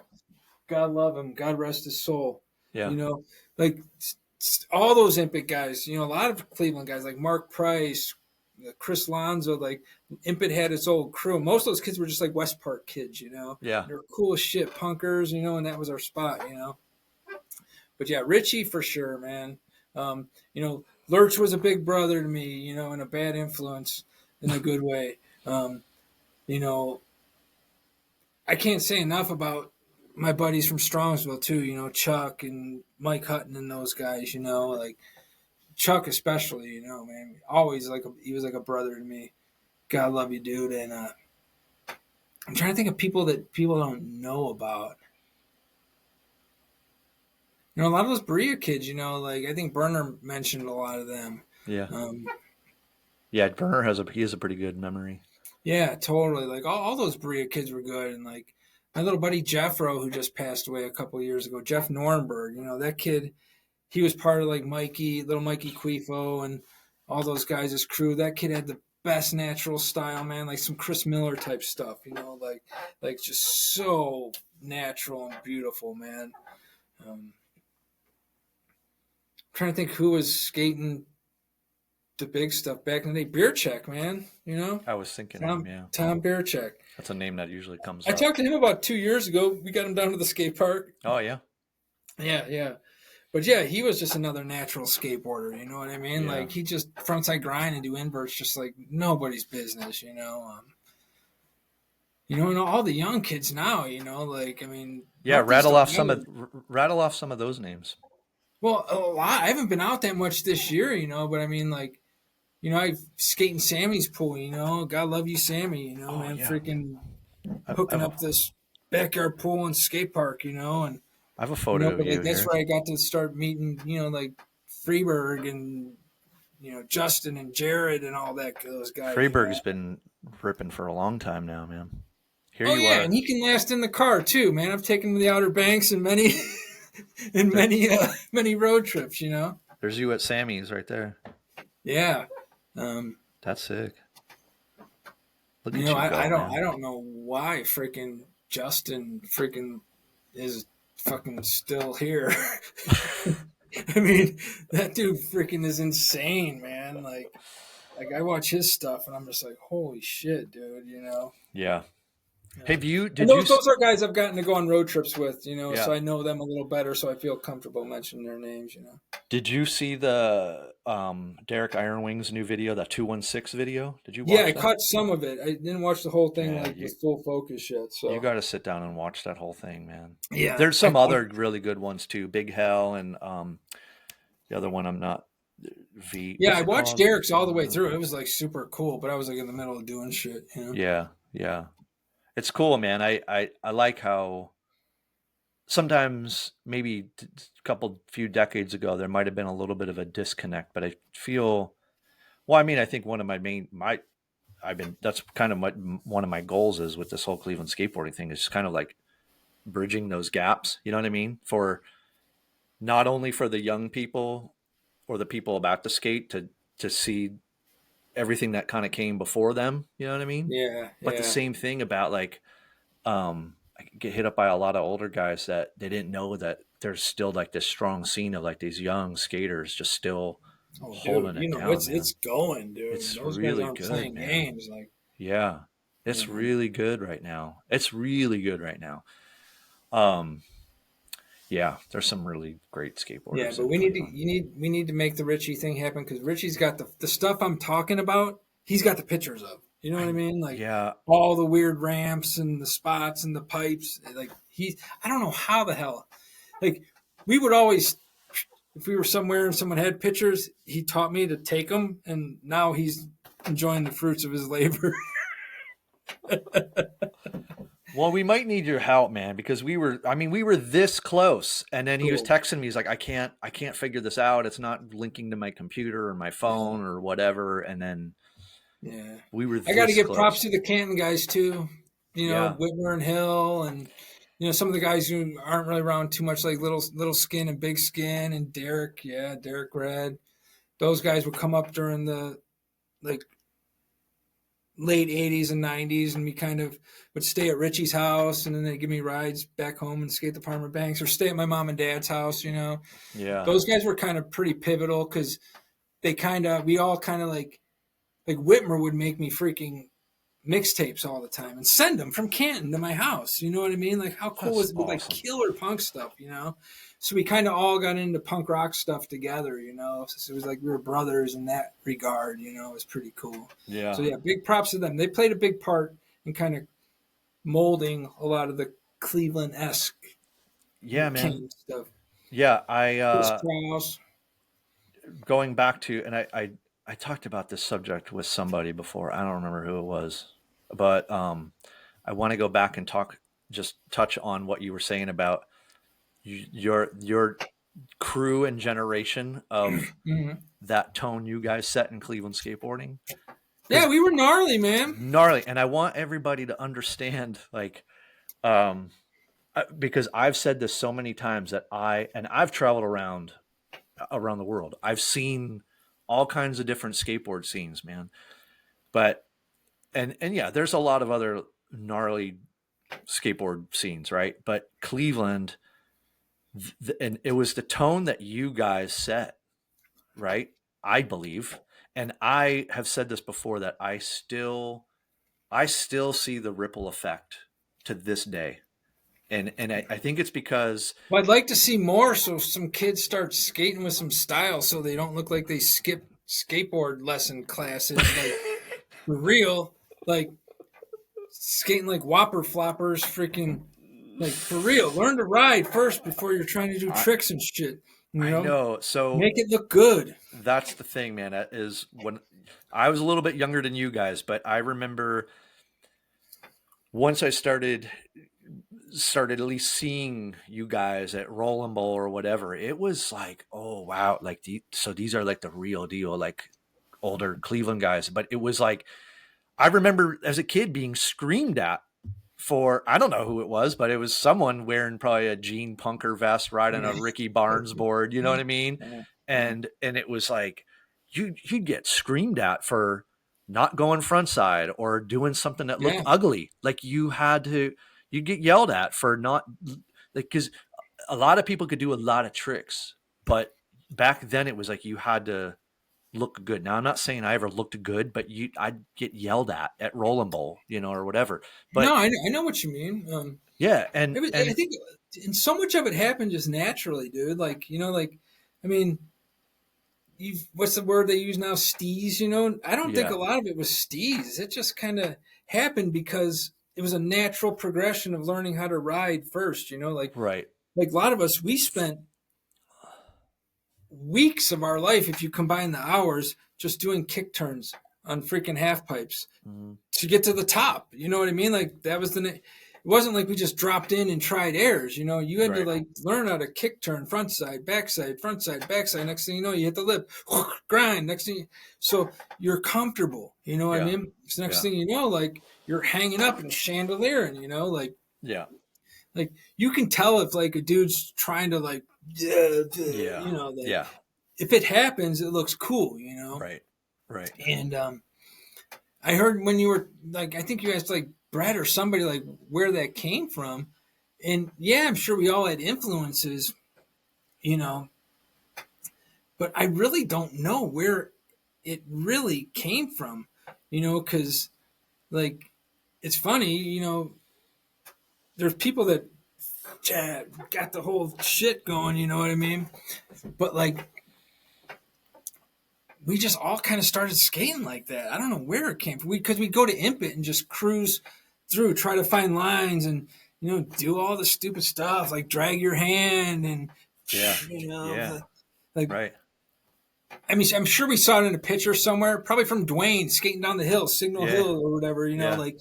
God love him. God rest his soul. Yeah. You know, like all those Impet guys. You know, a lot of Cleveland guys like Mark Price, Chris Lonzo. Like Impet had its old crew. Most of those kids were just like West Park kids. You know, Yeah. they were cool as shit, punkers. You know, and that was our spot. You know, but yeah, Richie for sure, man. You know, Lurch was a big brother to me. You know, and a bad influence in a good way. You know, I can't say enough about my buddies from Strongsville too. You know, Chuck and Mike Hutton and those guys. You know, like Chuck especially. You know, man, always he was like a brother to me. God love you, dude. And I'm trying to think of people that people don't know about. You know, a lot of those Berea kids. You know, like I think Burner mentioned a lot of them. Yeah. Um, Yeah. Burner he has a pretty good memory. yeah, totally. Like all those Berea kids were good, and like my little buddy Jeffro, who just passed away a couple of years ago, Jeff Nornberg. You know, that kid. He was part of like little Mikey Quifo, and all those guys' his crew. That kid had the best natural style, man, like some Chris Miller type stuff, you know, like just so natural and beautiful, man. Trying to think who was skating the big stuff back in the day. Beer Check, man, you know, I was thinking him, yeah. Tom Beer Check. That's a name that usually comes I up. talked to him about 2 years ago. We got him down to the skate park. Oh, yeah. Yeah. But yeah, he was just another natural skateboarder. You know what I mean? Yeah. Like he just frontside grind and do inverts just like nobody's business. You know. And all the young kids now. You know, like I mean. Yeah, rattle off some of those names. Well, a lot. I haven't been out that much this year. You know, but I mean, like, you know, I skating Sammy's pool. You know, God love you, Sammy. You know, man, yeah. freaking hooking up this backyard pool and skate park. You know, and. I have a photo of you that's here. where I got to start meeting, you know, like Freeberg and, you know, Justin and Jared and all that, those guys. Freeberg's been ripping for a long time now, man. Here you are. are. And he can last in the car too, man. I've taken him to the Outer Banks and many, many road trips. You know. There's you at Sammy's right there. Yeah. That's sick. Look at you. I don't know why freaking Justin freaking is fucking still here. I mean, that dude freaking is insane, man. Like I watch his stuff and I'm just like, holy shit, dude. You know. Yeah. Hey, those are guys I've gotten to go on road trips with, you know, yeah. so I know them a little better, so I feel comfortable mentioning their names, you know. Did you see the Derek Ironwing's new video, that 216 video? Did you watch that? I caught some of it. I didn't watch the whole thing with full focus yet. So you got to sit down and watch that whole thing, man. Yeah. There's some other really good ones too. Big Hell and the other one I'm not V. Yeah, I watched Derek's all the way through. It was like super cool, but I was like in the middle of doing shit, you know. Yeah. It's cool, man. I like how sometimes maybe a few decades ago there might have been a little bit of a disconnect, but I feel, well, I mean, I think one of that's kind of one of my goals is with this whole Cleveland skateboarding thing is kind of like bridging those gaps. You know what I mean? For not only for the young people or the people about to skate to see everything that kind of came before them, you know what I mean? Yeah. But the same thing about like, I get hit up by a lot of older guys that they didn't know that there's still like this strong scene of like these young skaters just still holding it down. It's going, dude. It's those really guys aren't good, playing man. games, like. Yeah, it's really good right now. Yeah, there's some really great skateboarders. Yeah, but we need to make the Richie thing happen because Richie's got the stuff I'm talking about. He's got the pictures of. You know what I mean? Like all the weird ramps and the spots and the pipes. Like I don't know how the hell. Like we would always if we were somewhere and someone had pictures, he taught me to take them, and now he's enjoying the fruits of his labor. Well, we might need your help, man, because we were this close. And then he was Cool. texting me. He's like, I can't figure this out. It's not linking to my computer or my phone or whatever. And then Yeah. we were I got to this give close. props to the Canton guys too. You know, Yeah. Whitmer and Hill, and some of the guys who aren't really around too much, like little skin and big skin, and Derek. Yeah, Derek Red. Those guys would come up during the like late 80s and 90s, and we kind of would stay at Richie's house, and then they'd give me rides back home and skate the Parma Banks, or stay at my mom and dad's house. Yeah. Those guys were kind of pretty pivotal because we all kind of like Whitmer would make me freaking mixtapes all the time and send them from Canton to my house. You know what I mean? Like, how cool That's is it with like awesome. killer punk stuff, So we kind of all got into punk rock stuff together, So it was like we were brothers in that regard, It was pretty cool. Yeah. So yeah, big props to them. They played a big part in kind of molding a lot of the Cleveland-esque Yeah, man. Canton stuff. Yeah. Chris Kraus. Going back to, and I talked about this subject with somebody before. I don't remember who it was, but I want to go back and just touch on what you were saying about your crew and generation of that tone you guys set in Cleveland skateboarding. Yeah, we were gnarly, man. Gnarly. And I want everybody to understand, like, because I've said this so many times that I've traveled around the world. I've seen all kinds of different skateboard scenes, man. But and yeah, there's a lot of other gnarly skateboard scenes, right? But Cleveland, and it was the tone that you guys set, right? I believe, and I have said this before, that I still see the ripple effect to this day. And I think it's because, Well, I'd like to see more, so some kids start skating with some style, so they don't look like they skip skateboard lesson classes, like for real, like skating like whopper floppers, freaking like for real. Learn to ride first before you're trying to do tricks and shit. I know. So make it look good. That's the thing, man. That is when I was a little bit younger than you guys, but I remember once I started at least seeing you guys at Rolling Bowl or whatever, it was like, oh wow, like so these are like the real deal, like older Cleveland guys. But it was like, I remember as a kid being screamed at for, I don't know who it was, but it was someone wearing probably a Gene Punker vest riding a Ricky Barnes board, you know what I mean? And it was like you'd get screamed at for not going frontside or doing something that looked ugly. Like you'd get yelled at for not, like, because a lot of people could do a lot of tricks, but back then it was like you had to look good. Now I'm not saying I ever looked good, but I'd get yelled at Rolling Bowl, or whatever. But no, I know what you mean. Yeah, and I think, and so much of it happened just naturally, dude. Like I mean, what's the word they use now? Steez. I don't think a lot of it was steez. It just kind of happened because it was a natural progression of learning how to ride first. Right. Like a lot of us, we spent weeks of our life, if you combine the hours, just doing kick turns on freaking half pipes to get to the top. You know what I mean? Like that was it wasn't like we just dropped in and tried airs. You had to like learn how to kick turn, front side, backside, front side, backside. Next thing you know, you hit the lip, grind. Next thing, so you're comfortable. You know what I mean? So next thing you know, like you're hanging up and chandeliering. Like you can tell if like a dude's trying to like, if it happens, it looks cool, Right. And I heard when you were like, I think you asked like Brett or somebody like where that came from, and yeah, I'm sure we all had influences, but I really don't know where it really came from, because like it's funny, there's people that got the whole shit going, you know what I mean? But like, we just all kind of started skating like that. I don't know where it came from. Because we go to Impit and just cruise through, try to find lines and, do all the stupid stuff like drag your hand and, Like, Right. I mean, I'm sure we saw it in a picture somewhere, probably from Dwayne skating down the hill, Signal Yeah. Hill or whatever, Yeah. like,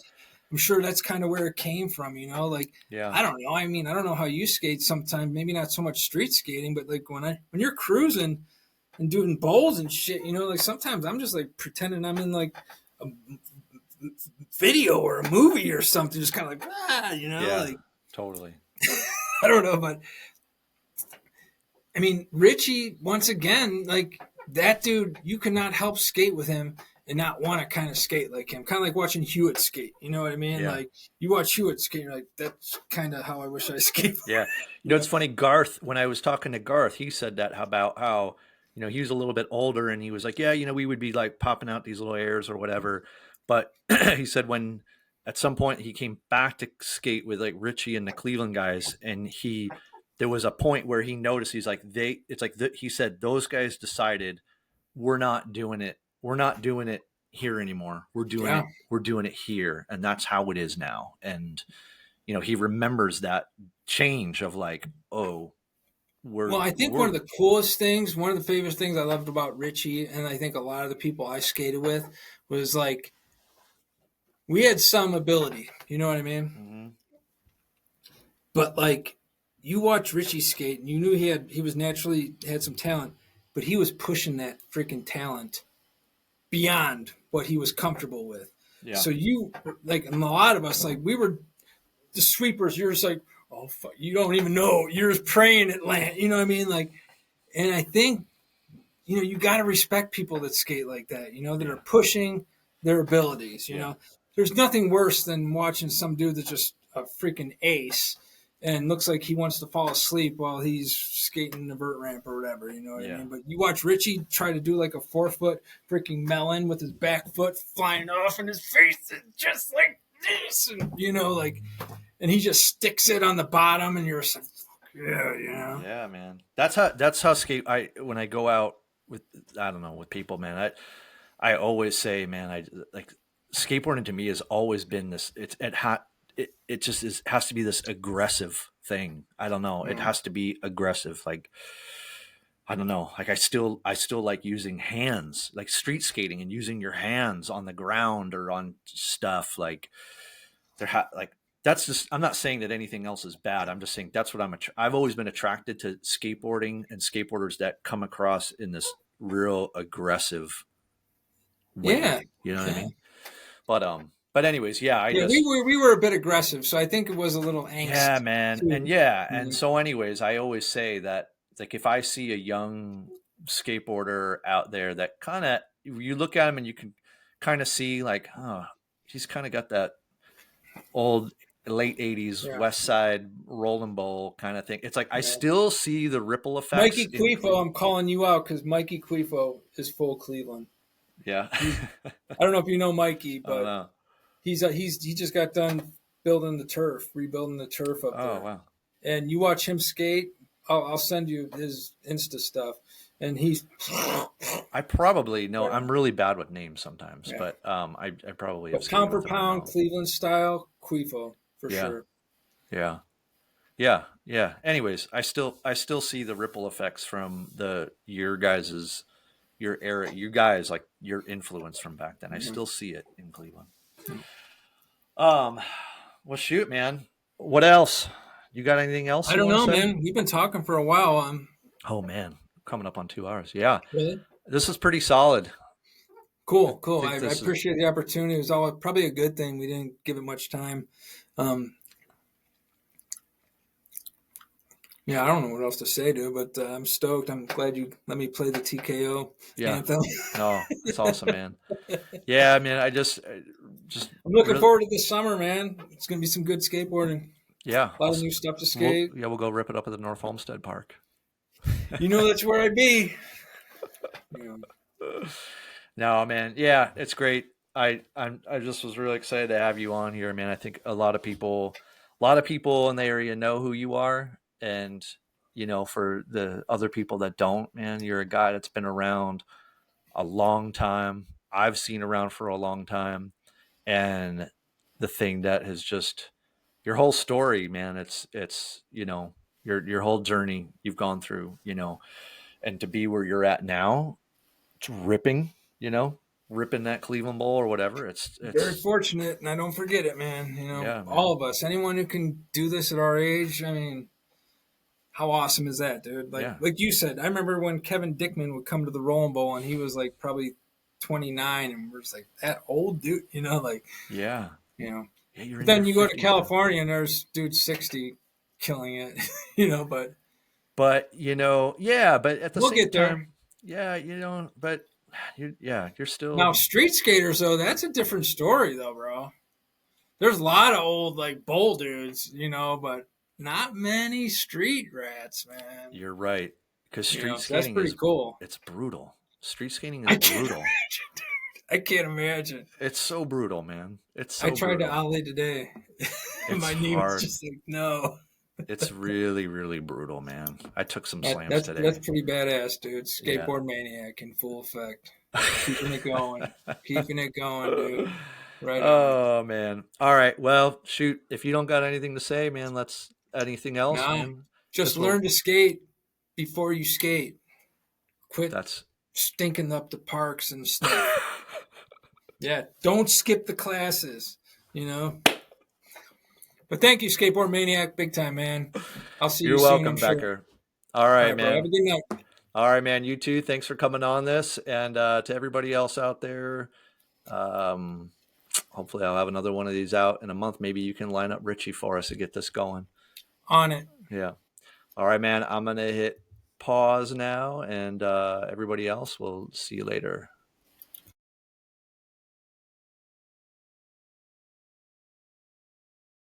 I'm sure that's kind of where it came from, like, Yeah. I don't know. I mean, I don't know how you skate sometimes, maybe not so much street skating, but like when you're cruising and doing bowls and shit, like sometimes I'm just like pretending I'm in like a video or a movie or something, just kind of like, Yeah. like, Totally. I don't know, but I mean, Richie, once again, like that dude, you cannot help skate with him and not want to kind of skate like him. Kind of like watching Hewitt skate. You know what I mean? Yeah. Like you watch Hewitt skate, you're like, that's kind of how I wish I skate. Yeah. It's funny, Garth, when I was talking to Garth, he said that about how, he was a little bit older and he was like, yeah, we would be like popping out these little airs or whatever. But he said when at some point he came back to skate with like Richie and the Cleveland guys, and there was a point where he noticed, he's like, he said, those guys decided we're not doing it. We're not doing it here anymore. Yeah. We're doing it here. And that's how it is now. And, he remembers that change of like, oh, Well, I think one of the coolest things, one of the favorite things I loved about Richie, and I think a lot of the people I skated with, was like we had some ability. You know what I mean? Mm-hmm. But like you watch Richie skate, and you knew he was naturally had some talent, but he was pushing that freaking talent beyond what he was comfortable with. Yeah. So you like, and a lot of us, like we were the sweepers. You're just like, oh fuck, you don't even know. You're just praying it land. You know what I mean? Like, and I think you got to respect people that skate like that. That are pushing their abilities. You know, there's nothing worse than watching some dude that's just a freaking ace and looks like he wants to fall asleep while he's skating the vert ramp or whatever, you know what I mean? But you watch Richie try to do like a 4-foot freaking melon with his back foot flying off and his face is just like this. And, like, and he just sticks it on the bottom and you're just like, yeah. Yeah, man. That's how when I go out with, I don't know, with people, man, I always say, man, I like skateboarding to me has always been this, it just has to be this aggressive thing. I don't know. It has to be aggressive. Like, I don't know. Like I still like using hands, like street skating and using your hands on the ground or on stuff. Like that's just, I'm not saying that anything else is bad. I'm just saying that's what I've always been attracted to skateboarding and skateboarders that come across in this real aggressive way. Yeah. You know what I mean? But anyways, we were a bit aggressive, so I think it was a little angst. Yeah, man. Too. And so anyways, I always say that like if I see a young skateboarder out there that kind of, you look at him and you can kind of see like, oh, he's kind of got that old late 80s West Side rolling bowl kind of thing. It's like I still see the ripple effects. Mikey Quifo, I'm calling you out because Mikey Quifo is full Cleveland. Yeah. I don't know if you know Mikey, but he just got done rebuilding the turf up there. Oh, wow. And you watch him skate, I'll send you his Insta stuff. And he's... I probably know. I'm really bad with names sometimes, but I probably have. Pound for pound, Cleveland style, Quifo for sure. Yeah, yeah, yeah. Anyways, I still see the ripple effects from your era, you guys, like your influence from back then. I still see it in Cleveland. Well, shoot, man. What else? You got anything else? I don't know, man. We've been talking for a while. Oh man, coming up on 2 hours. Yeah. Really? This is pretty solid. Cool. I appreciate the opportunity. It was all probably a good thing. We didn't give it much time. Yeah, I don't know what else to say, dude, but I'm stoked. I'm glad you let me play the TKO anthem. No, it's awesome, man. Yeah, man. I'm looking forward to this summer, man. It's going to be some good skateboarding. Yeah. A lot of new stuff to skate. We'll go rip it up at the North Homestead Park. That's where I'd be. No, man. Yeah, it's great. I just was really excited to have you on here, man. I think a lot of people in the area know who you are, and for the other people that don't, man, you're a guy that's been around a long time. I've seen around for a long time, and the thing that has just your whole story, man. It's your whole journey you've gone through, and to be where you're at now, it's ripping, ripping that Cleveland Bowl or whatever. Very It's fortunate, and I don't forget it, man. yeah, All man. of us, anyone who can do this at our age, I mean, how awesome is that, dude? Yeah. Like you said, I remember when Kevin Dickman would come to the Rolling Bowl, and he was like probably 29, and we're just like that old dude, Yeah. you know. Yeah, you're But in your then you go to 50s, man. California, and there's dude 60 killing it, But But, yeah, but at the we'll same get there. time, yeah, but you're Now, still street skaters, though, that's a different story, though, bro. There's a lot of old like bowl dudes, but not many street rats, man. you're right. Because street So that's skating pretty cool. it's brutal. Street skating is I can't brutal. imagine, dude. I can't imagine. It's so brutal, man. It's I so tried to brutal. ollie today. It's My knee was hard. just like, no. It's really, really brutal, man. I took some That, slams that's today. that's pretty badass, dude. Yeah. Skateboard maniac in full effect. Keeping it going. Keeping it going, dude. Right on. Oh man. All right. Well, shoot. If you don't got anything to say, man, let's anything else, Nah, man. just Guess we'll learn to skate before you skate. Quit that's stinking up the parks and stuff. Yeah, don't skip the classes. But thank you, Skateboard Maniac, big time, man. I'll see you you're soon, I'm welcome, sure. Becker. All All right, right, bro. Have man. a good night. All right, man. You too. Thanks for coming on this. And to everybody else out there, hopefully I'll have another one of these out in a month. Maybe you can line up Richie for us to get this going. On it. Yeah. All right, man. I'm gonna hit pause now, and everybody else, we'll see you later.